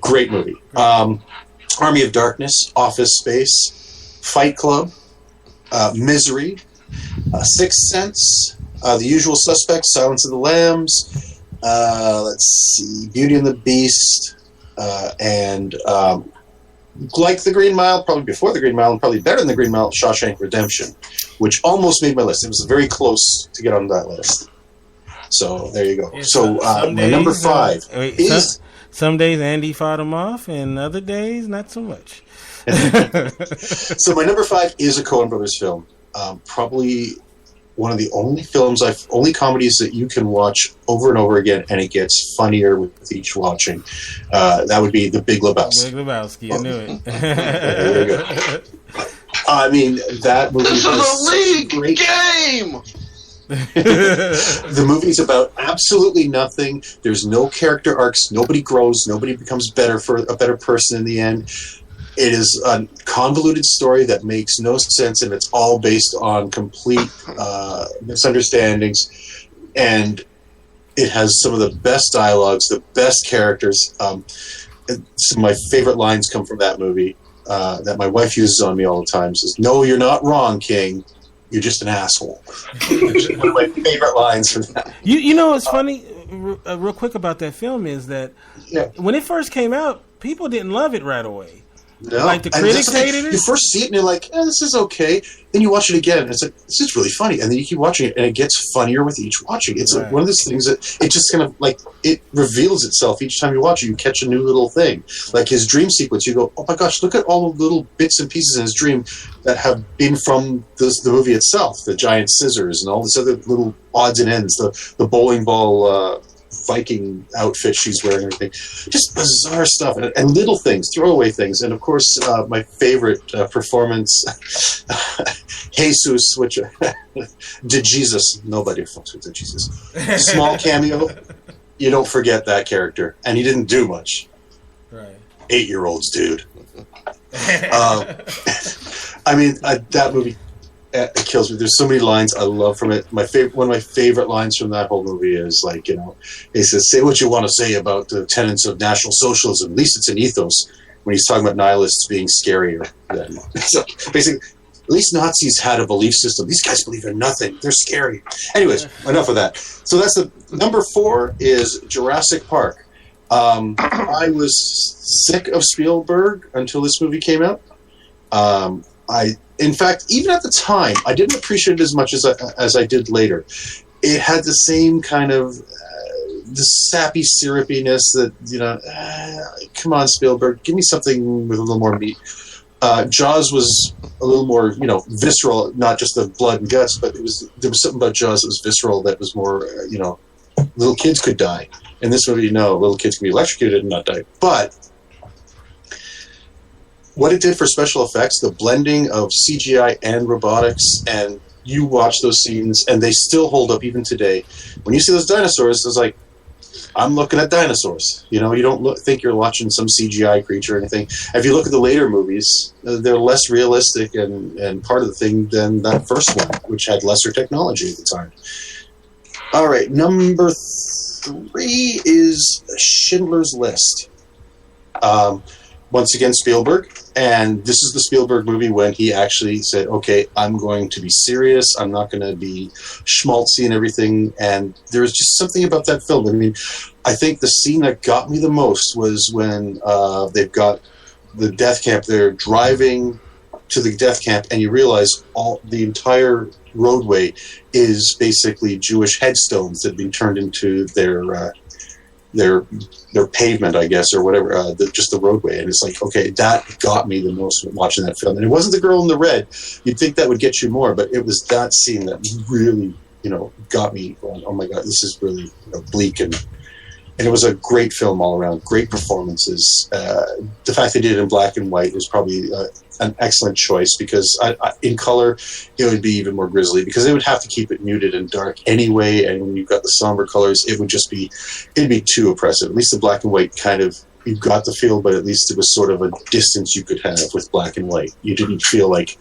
great movie. Army of Darkness, Office Space, Fight Club, Misery, Sixth Sense, The Usual Suspects, Silence of the Lambs, let's see, Beauty and the Beast, and like The Green Mile, probably before The Green Mile, and probably better than The Green Mile, Shawshank Redemption, which almost made my list. It was very close to get on that list. So there you go. Yeah, so my number 5 is... Some days Andy fought him off, and other days not so much. So my number 5 is a Coen Brothers film. Probably one of the only comedies that you can watch over and over again, and it gets funnier with each watching. That would be The Big Lebowski. Big Lebowski, I knew it. There you go. I mean, that movie is a league great game. The movie's about absolutely nothing. There's no character arcs. Nobody grows. Nobody becomes a better person in the end. It is a convoluted story that makes no sense, and it's all based on complete misunderstandings. And it has some of the best dialogues, the best characters. Some of my favorite lines come from that movie that my wife uses on me all the time. Says, "No, you're not wrong, King. You're just an asshole." One of my favorite lines from that. You know what's funny, real quick about that film is that when it first came out, people didn't love it right away. No. Like the critics hated it. You first see it and you're like, this is okay. Then you watch it again and it's like, this is really funny. And then you keep watching it and it gets funnier with each watching. It's like one of those things that it just kind of like, it reveals itself each time you watch it. You catch a new little thing. Like his dream sequence, you go, oh my gosh, look at all the little bits and pieces in his dream that have been from the movie itself. The giant scissors and all this other little odds and ends. The bowling ball Viking outfit she's wearing, everything, just bizarre stuff, and little things, throwaway things, and of course my favorite performance, Jesus, which did Jesus? Nobody fucks with Jesus. Small cameo, you don't forget that character, and he didn't do much. Right, 8-year-olds, dude. I mean, that movie. It kills me. There's so many lines I love from it. One of my favorite lines from that whole movie is like, he says, "Say what you want to say about the tenets of National Socialism. At least it's an ethos." When he's talking about nihilists being scarier. So basically, at least Nazis had a belief system. These guys believe in nothing. They're scary. Anyways, enough of that. So that's the number 4 is Jurassic Park. I was sick of Spielberg until this movie came out. In fact, even at the time, I didn't appreciate it as much as I did later. It had the same kind of the sappy syrupiness that, come on, Spielberg, give me something with a little more meat. Jaws was a little more, visceral, not just the blood and guts, but there was something about Jaws that was visceral, that was more, little kids could die. In this movie, no, little kids can be electrocuted and not die. But what it did for special effects, the blending of CGI and robotics, and you watch those scenes, and they still hold up even today. When you see those dinosaurs, it's like, I'm looking at dinosaurs. You don't think you're watching some CGI creature or anything. If you look at the later movies, they're less realistic and part of the thing than that first one, which had lesser technology at the time. All right, number 3 is Schindler's List. Once again, Spielberg. And this is the Spielberg movie when he actually said, okay, I'm going to be serious. I'm not going to be schmaltzy and everything. And there was just something about that film. I mean, I think the scene that got me the most was when they've got the death camp. They're driving to the death camp, and you realize the entire roadway is basically Jewish headstones that have been turned into their pavement, I guess, or whatever, just the roadway. And it's like, okay, that got me the most watching that film. And it wasn't the girl in the red. You'd think that would get you more, but it was that scene that really, got me going, oh my God, this is really bleak. And it was a great film all around, great performances. The fact they did it in black and white was probably an excellent choice, because in color, it would be even more grisly, because they would have to keep it muted and dark anyway. And when you've got the somber colors, it'd be too oppressive. At least the black and white kind of, you got the feel, but at least it was sort of a distance you could have with black and white. You didn't feel like,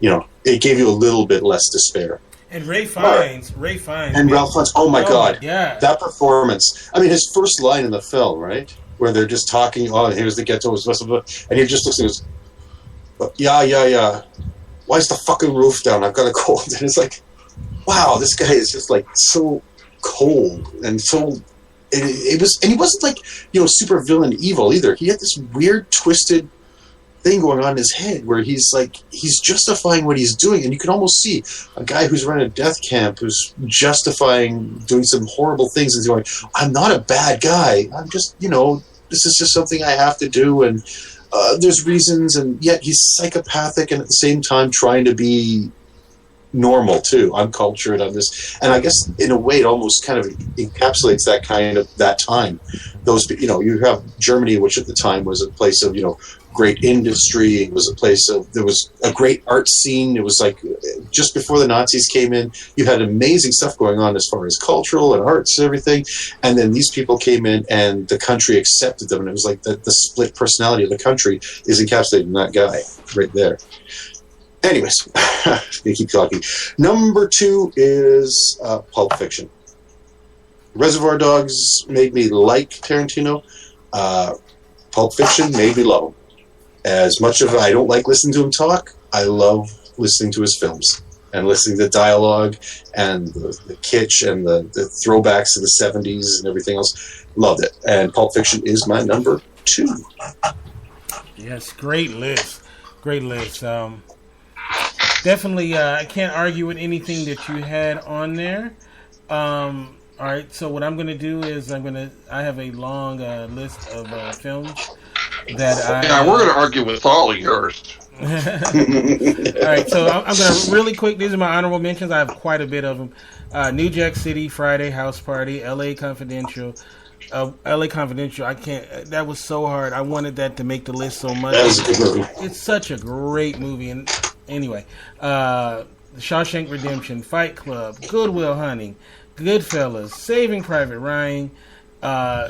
it gave you a little bit less despair. And Ralph Fiennes. And Ralph Fiennes, oh my God. Yeah. That performance. I mean, his first line in the film, right? Where they're just talking, here's the ghetto, and he just looks and goes, yeah. Why is the fucking roof down? I've got a cold. And it's like, wow, this guy is just like so cold and so. And he wasn't like super villain evil either. He had this weird twisted thing going on in his head where he's justifying what he's doing, and you can almost see a guy who's running a death camp who's justifying doing some horrible things and going, I'm not a bad guy. I'm just this is just something I have to do, and there's reasons, and yet he's psychopathic and at the same time trying to be normal too. I'm cultured on this, and I guess in a way it almost kind of encapsulates that time. Those you have Germany, which at the time was a place of great industry. It was a place there was a great art scene. It was like just before the Nazis came in, you had amazing stuff going on as far as cultural and arts and everything. And then these people came in and the country accepted them. And it was like the split personality of the country is encapsulated in that guy right there. Anyways, I'm going to keep talking. Number 2 is Pulp Fiction. Reservoir Dogs made me like Tarantino. Pulp Fiction made me love him. As much as I don't like listening to him talk, I love listening to his films and listening to the dialogue and the kitsch and the throwbacks to the 70s and everything else. Loved it. And Pulp Fiction is my number 2. Yes, great list. Great list. Definitely, I can't argue with anything that you had on there. All right, so what I'm going to do is I have a long list of films that we're going to argue with all of yours. All right, so I'm going to really quick. These are my honorable mentions. I have quite a bit of them. New Jack City, Friday, House Party, L.A. Confidential. L.A. Confidential. I can't. That was so hard. I wanted that to make the list so much. That was a good movie. It's such a great movie. And anyway, Shawshank Redemption, Fight Club, Good Will Hunting, Goodfellas, Saving Private Ryan,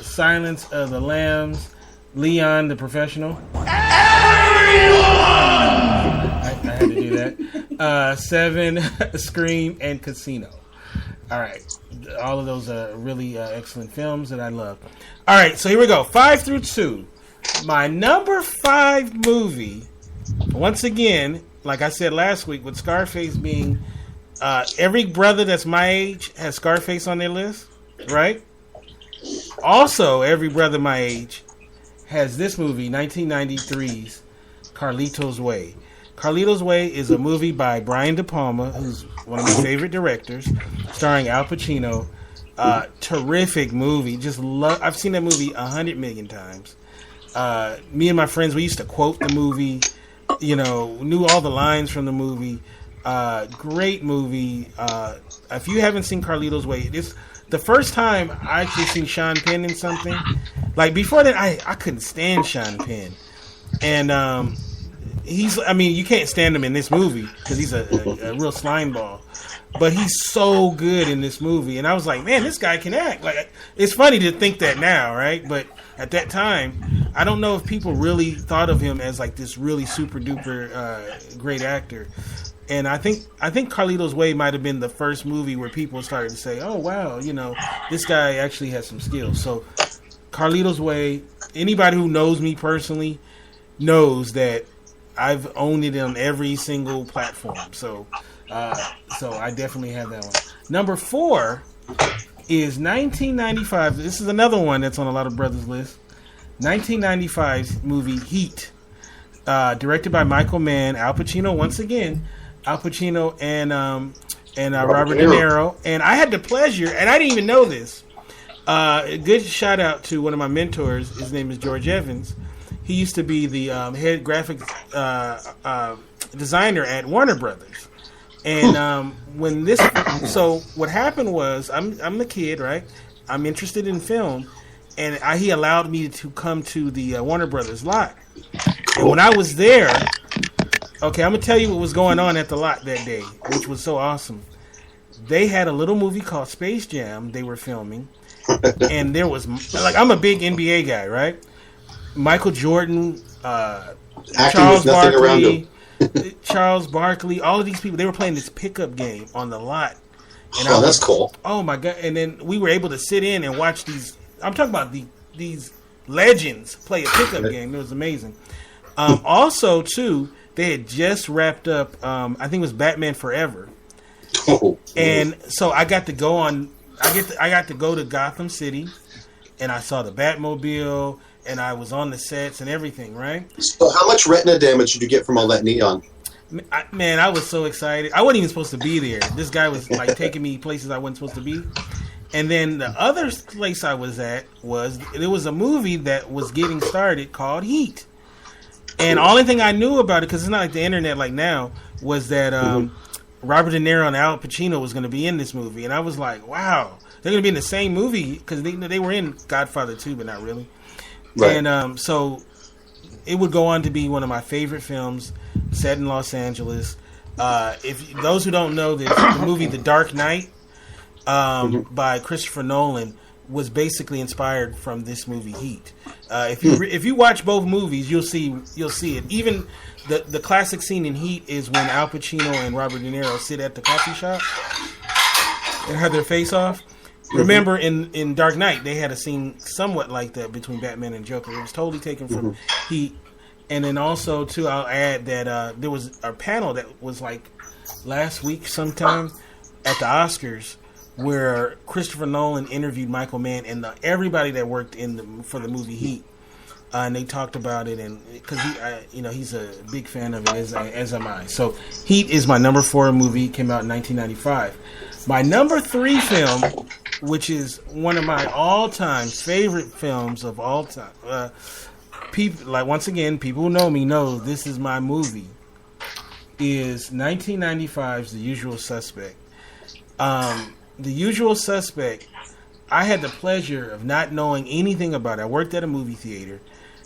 Silence of the Lambs, Leon the Professional. I had to do that. 7, Scream, and Casino. All right. All of those are really excellent films that I love. All right, so here we go. 5 through 2. My number 5 movie, once again, like I said last week, with Scarface being... every brother that's my age has Scarface on their list, right? Also, every brother my age has this movie, 1993's Carlito's Way. Carlito's Way is a movie by Brian De Palma, who's one of my favorite directors, starring Al Pacino. Terrific movie. I've seen that movie 100 million times. Me and my friends, we used to quote the movie, knew all the lines from the movie. Great movie. If you haven't seen Carlito's Way, it's the first time I actually seen Sean Penn in something. Like before that, I couldn't stand Sean Penn, and you can't stand him in this movie because he's a real slime ball. But he's so good in this movie, and I was like, man, this guy can act. Like, it's funny to think that now, right? But at that time, I don't know if people really thought of him as like this really super duper great actor. And I think Carlito's Way might have been the first movie where people started to say, oh wow, this guy actually has some skills. So Carlito's Way, anybody who knows me personally knows that I've owned it on every single platform. So I definitely have that one. Number 4 is 1995. This is another one that's on a lot of brothers' lists. 1995's movie Heat, directed by Michael Mann, Al Pacino once again. Al Pacino and Robert De Niro. And I had the pleasure, and I didn't even know this. A good shout out to one of my mentors. His name is George Evans. He used to be the head graphic designer at Warner Brothers. And so what happened was, I'm the kid, right? I'm interested in film, and he allowed me to come to the Warner Brothers lot. And when I was there, okay, I'm gonna tell you what was going on at the lot that day, which was so awesome. They had a little movie called Space Jam they were filming, and there was I'm a big NBA guy, right? Michael Jordan, Charles Barkley, all of these people, they were playing this pickup game on the lot. And that's cool. Oh my God. And then we were able to sit in and watch these, I'm talking about these legends play a pickup game. It was amazing. Also, too, they had just wrapped up, I think it was Batman Forever. And so I got to go I got to go to Gotham City, and I saw the Batmobile, and I was on the sets and everything, right? So how much retina damage did you get from all that neon? Man, I was so excited. I wasn't even supposed to be there. This guy was like taking me places I wasn't supposed to be. And then the other place I was at there was a movie that was getting started called Heat. And the only thing I knew about it, because it's not like the internet like now, was that Robert De Niro and Al Pacino was going to be in this movie. And I was like, wow, they're going to be in the same movie, because they were in Godfather 2, but not really. Right. And so it would go on to be one of my favorite films, set in Los Angeles. If those who don't know this, the movie The Dark Knight by Christopher Nolan was basically inspired from this movie Heat. If you watch both movies, you'll see it. Even the classic scene in Heat is when Al Pacino and Robert De Niro sit at the coffee shop and have their face off. Remember, in Dark Knight, they had a scene somewhat like that between Batman and Joker. It was totally taken from Heat. And then also, too, I'll add that there was a panel that was like last week sometime at the Oscars where Christopher Nolan interviewed Michael Mann and everybody that worked for the movie Heat. And they talked about it, and because he's a big fan of it, as am I. So Heat is my number 4 movie. It came out in 1995. My number 3 film, which is one of my all-time favorite films of all time. People, once again, people who know me know this is my movie, is 1995's The Usual Suspect. The Usual Suspect, I had the pleasure of not knowing anything about it. I worked at a movie theater.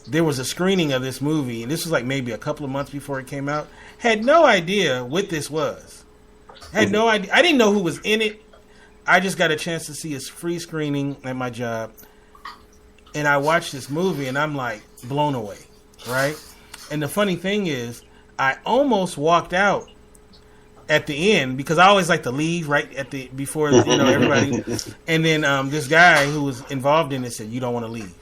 There was a screening of this movie, and this was like maybe a couple of months before it came out. Had no idea what this was. Had no idea. I didn't know who was in it. I just got a chance to see a free screening at my job. And I watched this movie, and I'm like blown away, right? And the funny thing is, I almost walked out at the end because I always like to leave right before everybody. And then this guy who was involved in it said, "You don't want to leave,"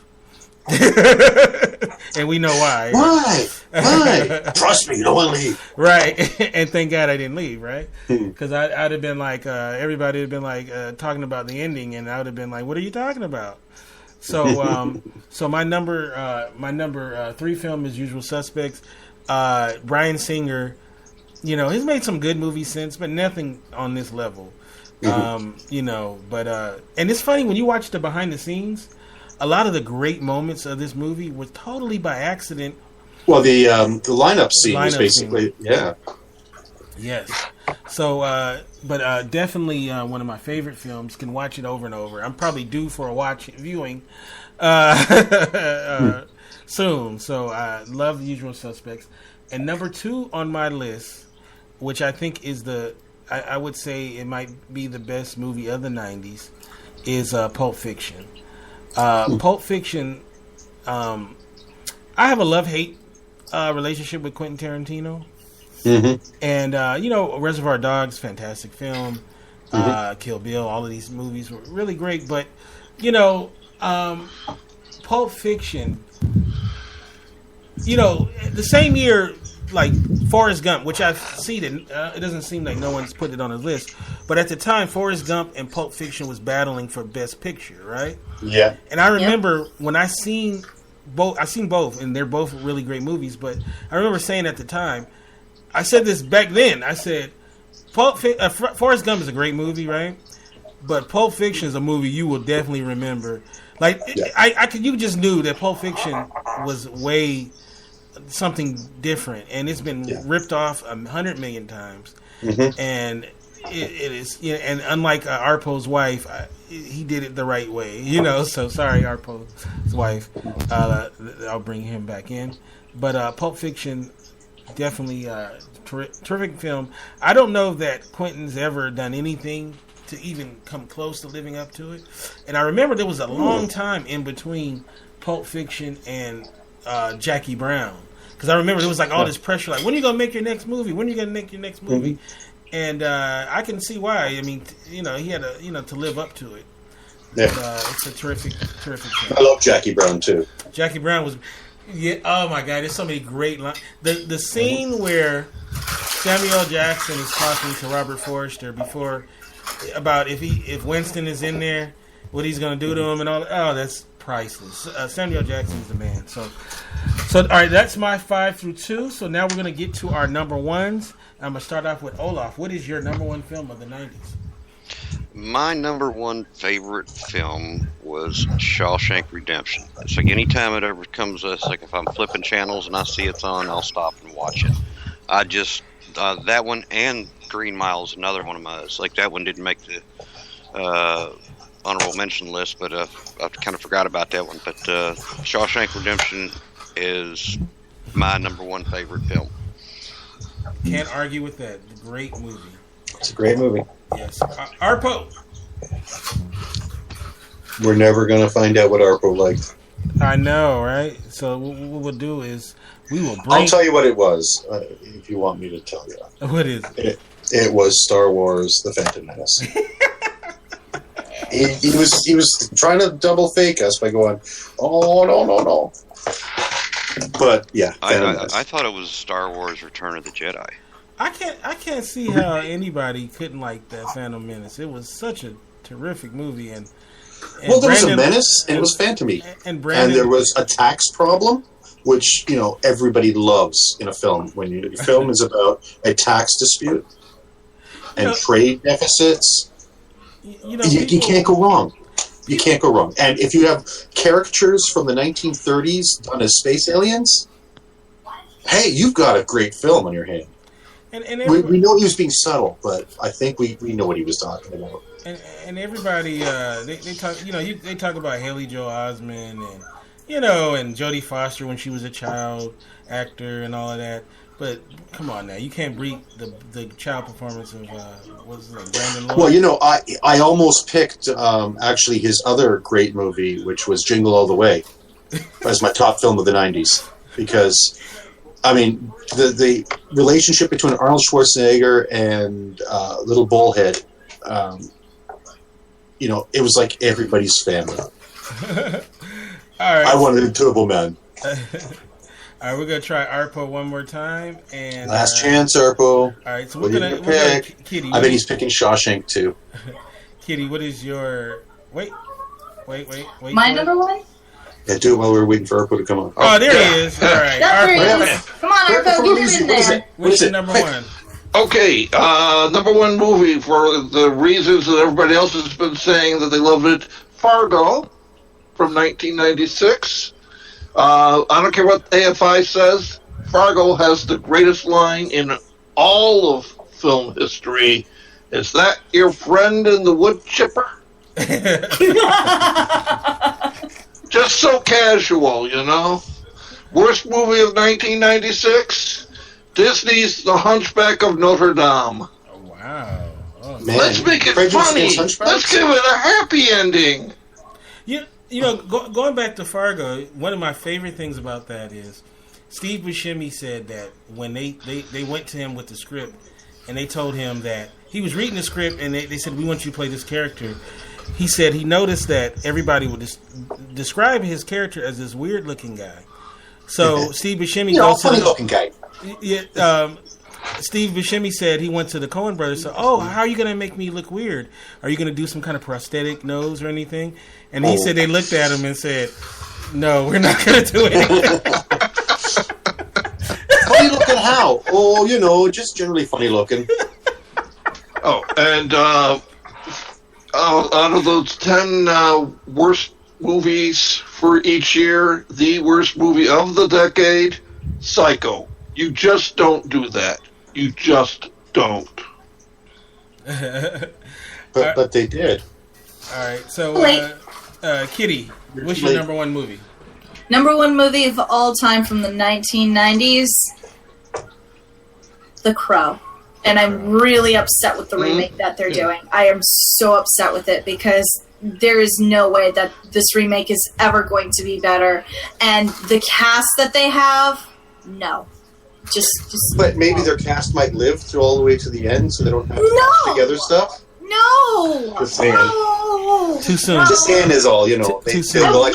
and we know why. Why? Trust me, you don't want to leave. Right. And thank God I didn't leave, right? Because I'd have been like, everybody had been like talking about the ending, and I would have been like, "What are you talking about?" So my number 3 film is Usual Suspects. Bryan Singer, he's made some good movies since, but nothing on this level. But and it's funny when you watch the behind the scenes, a lot of the great moments of this movie were totally by accident. Well, the lineup scene was basically yeah. Yes. So, but definitely one of my favorite films. Can watch it over and over. I'm probably due for a viewing soon. So I love The Usual Suspects. And number 2 on my list, which I think is I would say it might be the best movie of the 90s, is Pulp Fiction. Pulp Fiction, I have a love-hate relationship with Quentin Tarantino. Mm-hmm. And, Reservoir Dogs, fantastic film. Kill Bill, all of these movies were really great. But, Pulp Fiction, the same year, like Forrest Gump, which I've seen it doesn't seem like no one's put it on his list. But at the time, Forrest Gump and Pulp Fiction was battling for Best Picture, right? Yeah. And I remember when I've seen both, and they're both really great movies. But I remember saying at the time, I said this back then. I said, Forrest Gump is a great movie, right? But Pulp Fiction is a movie you will definitely remember. Like, yeah. You just knew that Pulp Fiction was way something different, and it's been ripped off 100 million times. Mm-hmm. And it is, and unlike Arpo's wife, he did it the right way, So sorry, Arpo's wife. I'll bring him back in. But Pulp Fiction, definitely terrific film. I don't know that Quentin's ever done anything to even come close to living up to it. And I remember there was a long time in between Pulp Fiction and Jackie Brown, because I remember there was like all this pressure, like, when are you gonna make your next movie? When are you gonna make your next movie? Mm-hmm. And I can see why. I mean, he had to live up to it. Yeah. But, it's a terrific film. I love Jackie Brown too. Jackie Brown was. Yeah. Oh my God! There's so many great lines. The scene where Samuel Jackson is talking to Robert Forster about if Winston is in there, what he's gonna do to him and all. Oh, that's priceless. Samuel Jackson is the man. So all right, that's my 5 through 2. So now we're gonna get to our number ones. I'm gonna start off with Olaf. What is your number 1 film of the 90s? My number 1 favorite film was Shawshank Redemption. It's like anytime it ever comes, it's like if I'm flipping channels and I see it's on, I'll stop and watch it. I just that one and Green Mile is another one of mine. It's like that one didn't make the honorable mention list, but I kind of forgot about that one. But Shawshank Redemption is my number 1 favorite film. Can't argue with that. The great movie. It's a great movie. Yes. Arpo. We're never going to find out what Arpo liked. I know, right? So what we'll do is we will bring... I'll tell you what it was, if you want me to tell you. What is it? It was Star Wars: The Phantom Menace. he was trying to double fake us by going, oh, no. But, yeah. I thought it was Star Wars: Return of the Jedi. I can't see how anybody couldn't like that Phantom Menace. It was such a terrific movie, and well, there was a menace, and it was phantomy, and there was a tax problem, which everybody loves in a film. When your film is about a tax dispute and trade deficits, you can't go wrong. You can't go wrong. And if you have caricatures from the 1930s done as space aliens, hey, you've got a great film on your hand. And we know he was being subtle, but I think we know what he was talking about. And everybody they talk they talk about Haley Joel Osment and Jodie Foster when she was a child actor and all of that. But come on now, you can't beat the child performance of Brandon Lloyd. Well, I almost picked actually his other great movie, which was Jingle All the Way, as my top film of the 90s, because I mean the relationship between Arnold Schwarzenegger and Little Bullhead, it was like everybody's family. All right, I wanted a Turbo Man. All right, we're gonna try Arpo one more time, and last chance, Arpo. All right, so we're gonna pick. Kitty, I bet he's picking Shawshank too. Kitty, what is your wait? Wait. My number one? Yeah, do it while we're waiting for Arpo to come on. Oh, there he is. All right. There he is. Come on, Arpo, get him in there. What's your number one? Okay, number one movie for the reasons that everybody else has been saying that they loved it, Fargo from 1996. I don't care what AFI says, Fargo has the greatest line in all of film history. Is that your friend in the wood chipper? Just so casual, you know? Worst movie of 1996? Disney's The Hunchback of Notre Dame. Oh, wow. Oh, Man, let's make it funny. Let's give it a happy ending. You know, going back to Fargo, one of my favorite things about that is Steve Buscemi said that when they went to him with the script and they told him that he was reading the script and they said, we want you to play this character. He said he noticed that everybody would describe his character as this weird-looking guy. So Steve Buscemi goes to funny-looking guy. Yeah, Steve Buscemi said he went to the Coen brothers. So, how are you going to make me look weird? Are you going to do some kind of prosthetic nose or anything? And he said they looked at him and said, "No, we're not going to do anything." Funny looking how? Oh, you know, just generally funny looking. Oh, and out of those 10 worst movies for each year, the worst movie of the decade, Psycho. You just don't do that. You just don't. But they did. All right, so Kitty, what's your number one movie? Number one movie of all time from the 1990s, The Crow. And I'm really upset with the remake that they're doing. I am so upset with it because there is no way that this remake is ever going to be better. And the cast that they have, no. Just. But maybe their cast might live through all the way to the end, so they don't have to patch together stuff. No. Just saying. No. Too soon. No. Just saying is all, you know. Too soon. You know what?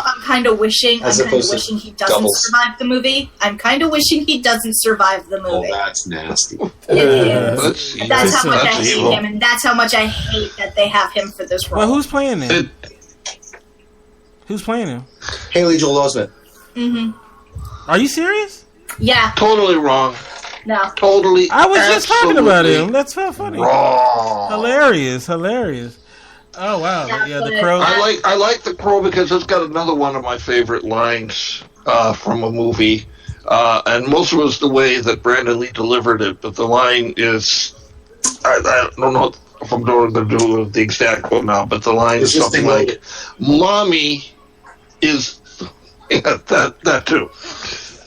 I'm kind of wishing he doesn't survive the movie. I'm kind of wishing he doesn't survive the movie. Oh, that's nasty. It is. That's how much I hate him, and that's how much I hate that they have him for this role. Well, who's playing him? Who's playing him? Haley Joel Osment. Mm-hmm. Are you serious? Yeah. Totally wrong. No. Totally. I was just talking about him. That's so funny. Wrong. Hilarious. Oh wow. Yeah, The Crow. I like The Crow because it's got another one of my favorite lines from a movie, and most of it was the way that Brandon Lee delivered it. But the line is, I don't know if I'm going to do the exact quote now, but the line is something like, "Mommy is." Yeah, that too.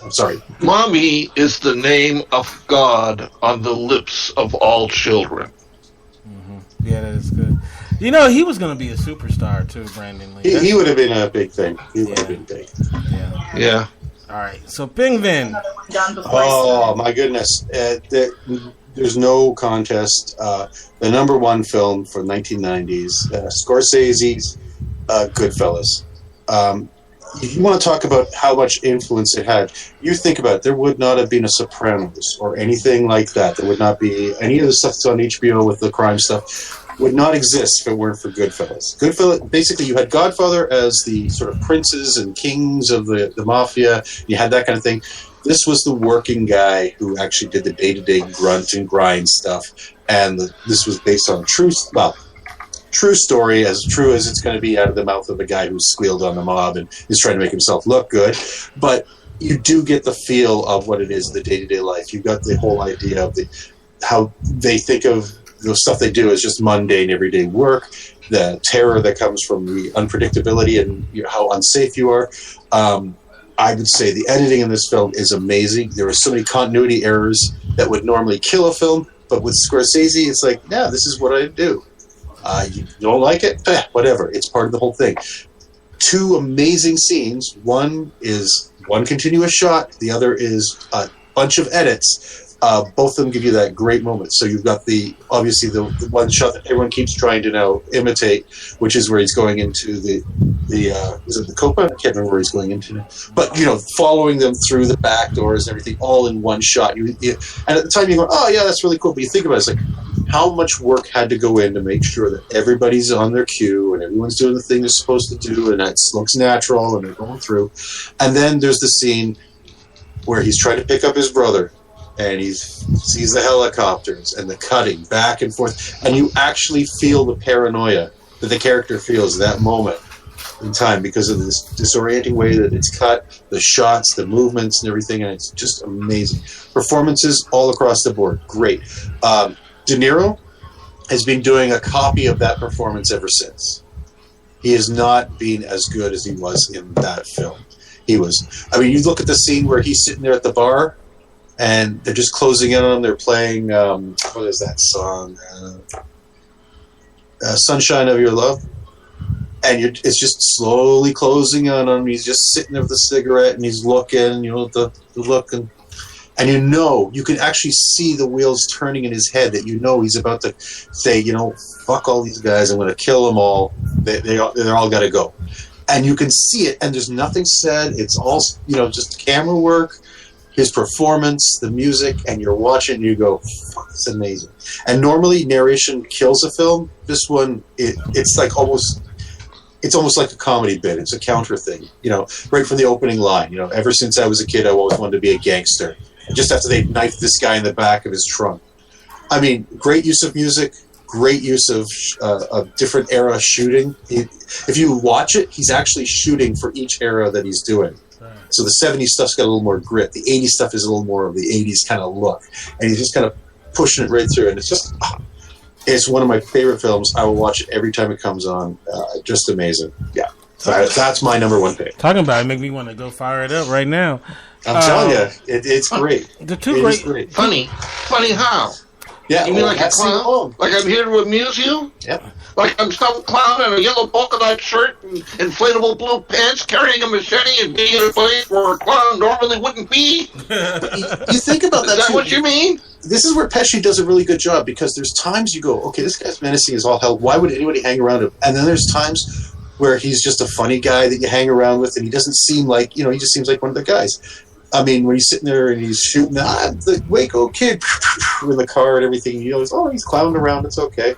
I'm sorry. Mommy is the name of God on the lips of all children. Mm-hmm. Yeah, that is good. You know, he was going to be a superstar too, Brandon Lee. He would have been a big thing. He would have been big. Yeah. All right. So, Bing Vin. Oh, my goodness. There's no contest. The number one film from 1990s, Scorsese's Goodfellas. If you want to talk about how much influence it had, you think about it, there would not have been a Sopranos or anything like that. There would not be any of the stuff that's on HBO with the crime stuff would not exist if it weren't for Goodfellas. Goodfellas, basically, you had Godfather as the sort of princes and kings of the mafia. You had that kind of thing. This was the working guy who actually did the day-to-day grunt and grind stuff, and this was based on true story, as true as it's going to be out of the mouth of a guy who's squealed on the mob and is trying to make himself look good. But you do get the feel of what it is, the day-to-day life. You've got the whole idea of how they think of the stuff they do as just mundane, everyday work, the terror that comes from the unpredictability and how unsafe you are. I would say the editing in this film is amazing. There are so many continuity errors that would normally kill a film, but with Scorsese, it's like, yeah, this is what I do. You don't like it? Whatever. It's part of the whole thing. Two amazing scenes. One is one continuous shot. The other is a bunch of edits. Both of them give you that great moment. So you've got obviously the one shot that everyone keeps trying to now imitate, which is where he's going into the is it the Copa? I can't remember where he's going into now. But following them through the back doors and everything, all in one shot. And at the time you go, oh yeah, that's really cool. But you think about it, it's like, how much work had to go in to make sure that everybody's on their cue and everyone's doing the thing they're supposed to do and it looks natural and they're going through. And then there's the scene where he's trying to pick up his brother and he sees the helicopters and the cutting back and forth, and you actually feel the paranoia that the character feels at that moment in time because of this disorienting way that it's cut, the shots, the movements and everything, and it's just amazing. Performances all across the board, great. De Niro has been doing a copy of that performance ever since. He has not been as good as he was in that film. You look at the scene where he's sitting there at the bar and they're just closing in on him. They're playing, what is that song? Sunshine of Your Love. And it's just slowly closing in on him. He's just sitting there with a cigarette and he's looking, the look. And you can actually see the wheels turning in his head that he's about to say, fuck all these guys. I'm going to kill them all. They're all got to go. And you can see it, and there's nothing said. It's all, just camera work, his performance, the music, and you're watching and you go, fuck, it's amazing. And normally narration kills a film. This one, it's almost like a comedy bit. It's a counter thing, right from the opening line. Ever since I was a kid, I always wanted to be a gangster. And just after they knifed this guy in the back of his trunk. I mean, great use of music, great use of different era shooting. If you watch it, he's actually shooting for each era that he's doing. Right. So the 70s stuff's got a little more grit. The 80s stuff is a little more of the 80s kind of look. And he's just kind of pushing it right through. And it's just, it's one of my favorite films. I will watch it every time it comes on. Just amazing. Yeah. So that's my number one pick. Talking about it make me want to go fire it up right now. I'm telling you, it's great. The two great. Funny how? Yeah, you mean like a clown? Like I'm here to amuse you? Yep. Like I'm some clown in a yellow polka dot shirt and inflatable blue pants, carrying a machete and being in a place where a clown normally wouldn't be? You think about that. Is that what you mean? This is where Pesci does a really good job, because there's times you go, okay, this guy's menacing as all hell. Why would anybody hang around him? And then there's times where he's just a funny guy that you hang around with, and he doesn't seem like, he just seems like one of the guys. I mean, when he's sitting there and he's shooting, the Waco kid in the car and everything, he's clowning around, it's okay.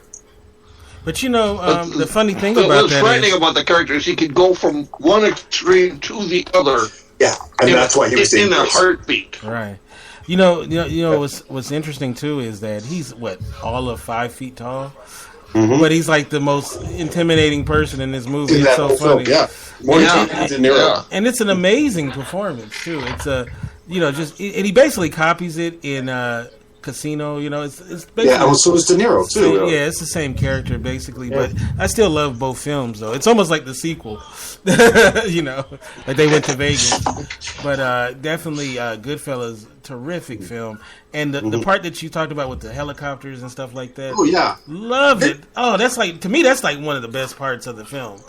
But the funny thing about that is... What's frightening about the character is he could go from one extreme to the other. Yeah, and that's why he was in a heartbeat. Right. What's interesting, too, is that he's, all of 5 feet tall? Mm-hmm. But he's like the most intimidating person in this movie. It's so funny. Film, yeah. And it's an amazing performance too. It's and he basically copies it in Casino. It's basically so is De Niro too. It's the same character basically, but I still love both films though. It's almost like the sequel. Like they went to Vegas. But definitely Goodfellas, terrific film. And the part that you talked about with the helicopters and stuff like that. Oh yeah, loved it. Oh, to me that's like one of the best parts of the film.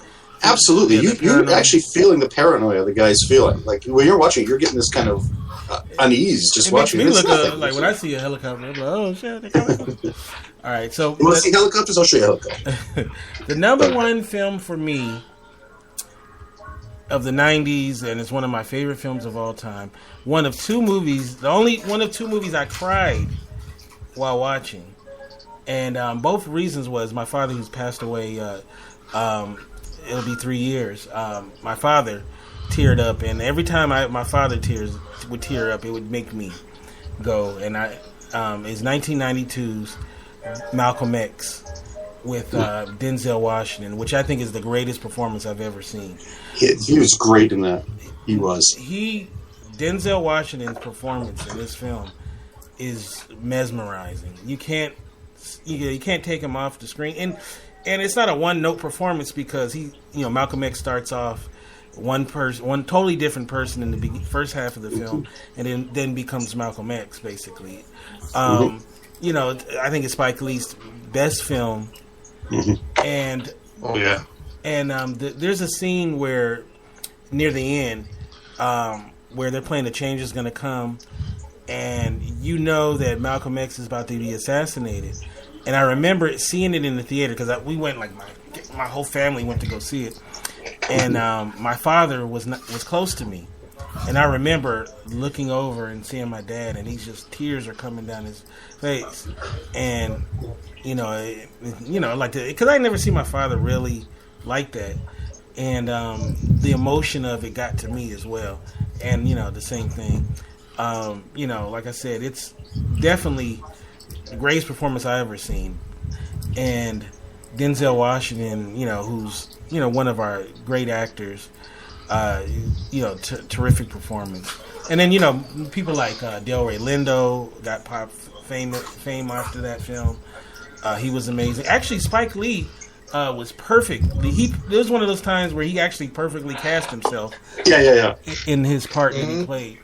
Absolutely, you're actually feeling the paranoia the guy's feeling. Like when you're watching, you're getting this kind of unease just watching. Makes me look like when I see a helicopter, I'm like, oh shit, they're coming. All right, so you want to see helicopters? I'll show you a helicopter. The number one film for me of the 90s, and it's one of my favorite films of all time. One of two movies I cried while watching, and both reasons was my father, who's passed away. It'll be 3 years. My father teared up, and every time my father would tear up, it would make me go. And it's 1992's Malcolm X with Denzel Washington, which I think is the greatest performance I've ever seen. He was great in that. He was. Denzel Washington's performance in this film is mesmerizing. You can't take him off the screen, and it's not a one-note performance because Malcolm X starts off one totally different person in the first half of the film, and then becomes Malcolm X basically. I think it's Spike Lee's best film, and there's a scene where near the end where they're playing "The Change Is Gonna Come," and that Malcolm X is about to be assassinated. And I remember seeing it in the theater because we went, like my whole family went to go see it. And my father was close to me, And I remember looking over and seeing my dad, and tears are coming down his face. And, because I never see my father really like that. And the emotion of it got to me as well. And, the same thing. Like I said, it's definitely the greatest performance I ever seen. And Denzel Washington, who's, one of our great actors, terrific performance. And then, people like Delroy Lindo got fame after that film. He was amazing. Actually, Spike Lee was perfect. There was one of those times where he actually perfectly cast himself. Yeah. In his part that he played.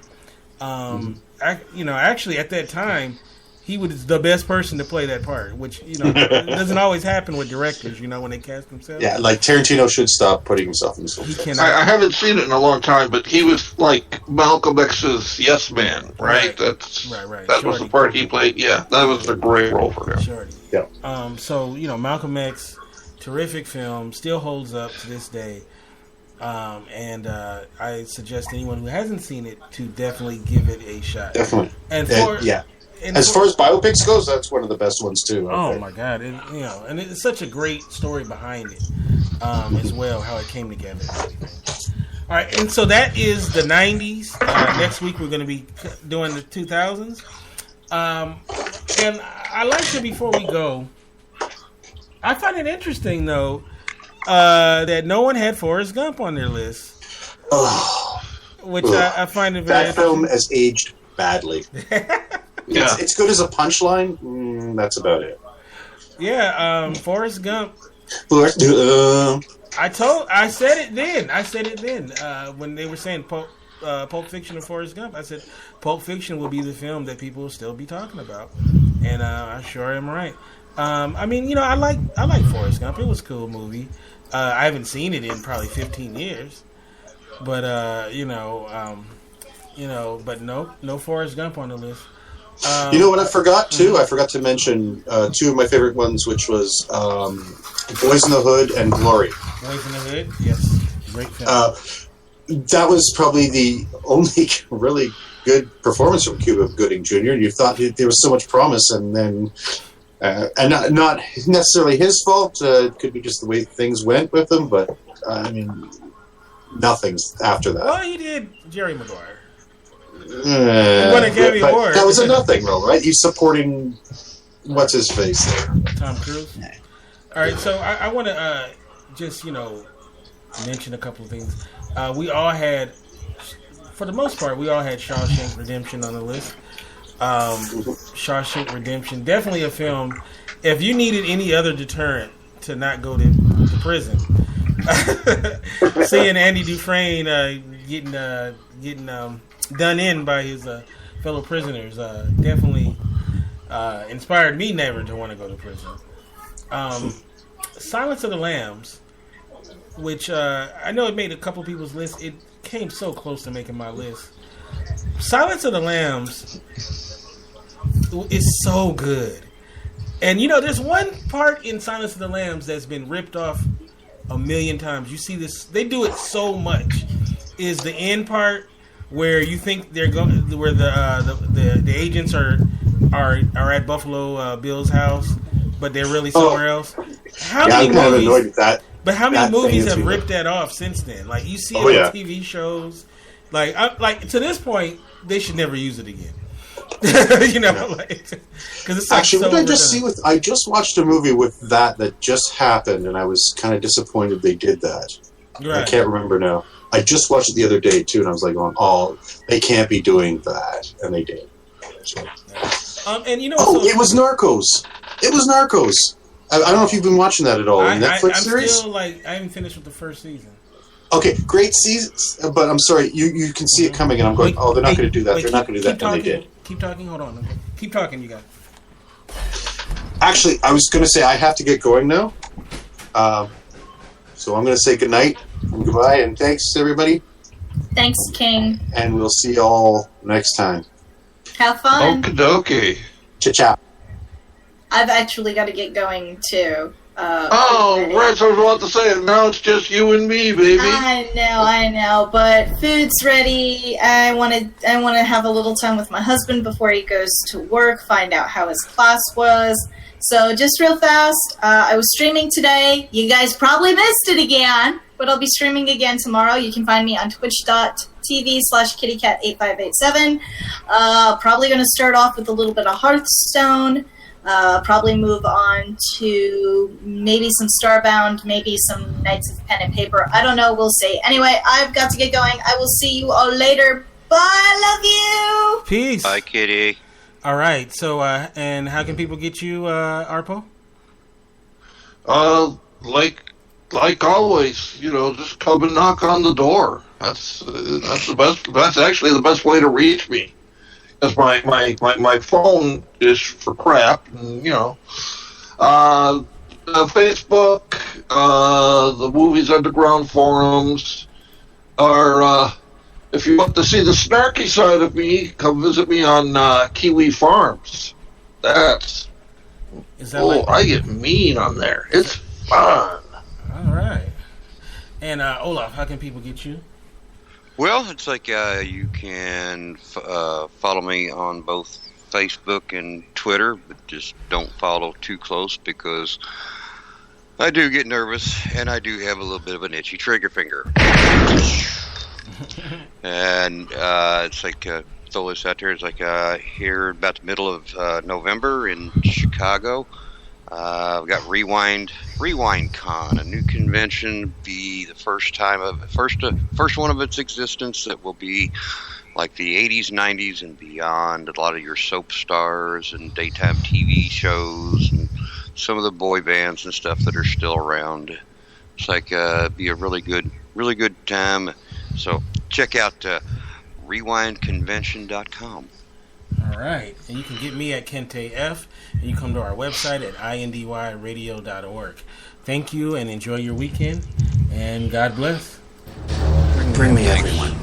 Actually, at that time, he was the best person to play that part, which, doesn't always happen with directors, when they cast themselves. Yeah, like Tarantino should stop putting himself in this film. I haven't seen it in a long time, but he was like Malcolm X's Yes Man, right? Right. That was the part he played. Yeah, that was a great role for him. Shorty. Yeah. Malcolm X, terrific film, still holds up to this day. And I suggest anyone who hasn't seen it to definitely give it a shot. Definitely. And as far as biopics goes, that's one of the best ones too. Oh my God! And it's such a great story behind it, as well, how it came together. All right, and so that is the 90s. Next week we're going to be doing the 2000s. And I like to, before we go, I find it interesting though that no one had Forrest Gump on their list, which I find it very. That film has aged badly. Yeah. It's good as a punchline. That's about it. Yeah, Forrest Gump. I said it then. When they were saying Pulp Fiction and Forrest Gump, I said Pulp Fiction will be the film that people will still be talking about, and I sure am right. I like Forrest Gump. It was a cool movie. I haven't seen it in probably 15 years, but but no Forrest Gump on the list. You know what I forgot too? I forgot to mention two of my favorite ones, which was Boys in the Hood and Glory. Boys in the Hood, yes, great film. That was probably the only really good performance from Cuba Gooding Jr. You thought there was so much promise, and then, and not necessarily his fault. It could be just the way things went with him, but nothing's after that. Well, he did Jerry Maguire. That was a nothing role, right? He's supporting what's his face there, Tom Cruise. All right, so I want to just mention a couple of things. We all had, for the most part, Shawshank Redemption on the list. Shawshank Redemption, definitely a film. If you needed any other deterrent to not go to prison, seeing Andy Dufresne getting done in by his fellow prisoners definitely inspired me never to want to go to prison. Silence of the Lambs, which I know it made a couple people's lists. It came so close to making my list. Silence of the Lambs is so good. And there's one part in Silence of the Lambs that's been ripped off a million times. You see this, they do it so much. Is the end part where you think they're going, where the agents are at Buffalo Bill's house, but they're really somewhere else. How many movies have ripped that off since then? Like you see it on TV shows. Like to this point, they should never use it again. Because it's actually. So what did I just see with? I just watched a movie with that just happened, and I was kind of disappointed they did that. Right. I can't remember now. I just watched it the other day too, and I was like, going, "Oh, they can't be doing that," and they did. So. It was Narcos. It was Narcos. I don't know if you've been watching that at all. Netflix series. I haven't finished with the first season. Okay, great season, but I'm sorry, you can see it coming, and I'm going, they're not going to do that. They're not going to do that, and they did. Keep talking. Hold on. Keep talking, you guys. Actually, I was going to say I have to get going now. So I'm going to say goodnight and goodbye, and thanks, everybody. Thanks, King. And we'll see you all next time. Have fun. Okie dokie. Cha-cha. I've actually got to get going, too. Right, so I was about to say, now it's just you and me, baby. I know, but food's ready. I want to have a little time with my husband before he goes to work, find out how his class was. So just real fast, I was streaming today. You guys probably missed it again, but I'll be streaming again tomorrow. You can find me on twitch.tv/kittycat8587. Probably going to start off with a little bit of Hearthstone. Probably move on to maybe some Starbound, maybe some Knights of Pen and Paper. I don't know. We'll see. Anyway, I've got to get going. I will see you all later. Bye. Love you. Peace. Bye, Kitty. All right. So, and how can people get you, Arpo? Like always, just come and knock on the door. That's the best. That's actually the best way to reach me. Because my phone is for crap, and, Facebook, the Movies Underground forums, or if you want to see the snarky side of me, come visit me on Kiwi Farms. I get mean on there. It's fun. All right. And Olaf, how can people get you? Well, it's like you can follow me on both Facebook and Twitter, but just don't follow too close because I do get nervous and I do have a little bit of an itchy trigger finger. And it's like, throw this out there, it's like here about the middle of November in Chicago. We've got Rewind Con, a new convention, be the first one of its existence that will be like the 80s, 90s, and beyond. A lot of your soap stars and daytime TV shows and some of the boy bands and stuff that are still around. It's like be a really good time. So check out rewindconvention.com. All right. And you can get me at Kente F. And you come to our website at indyradio.org. Thank you and enjoy your weekend. And God bless. Bring me everyone.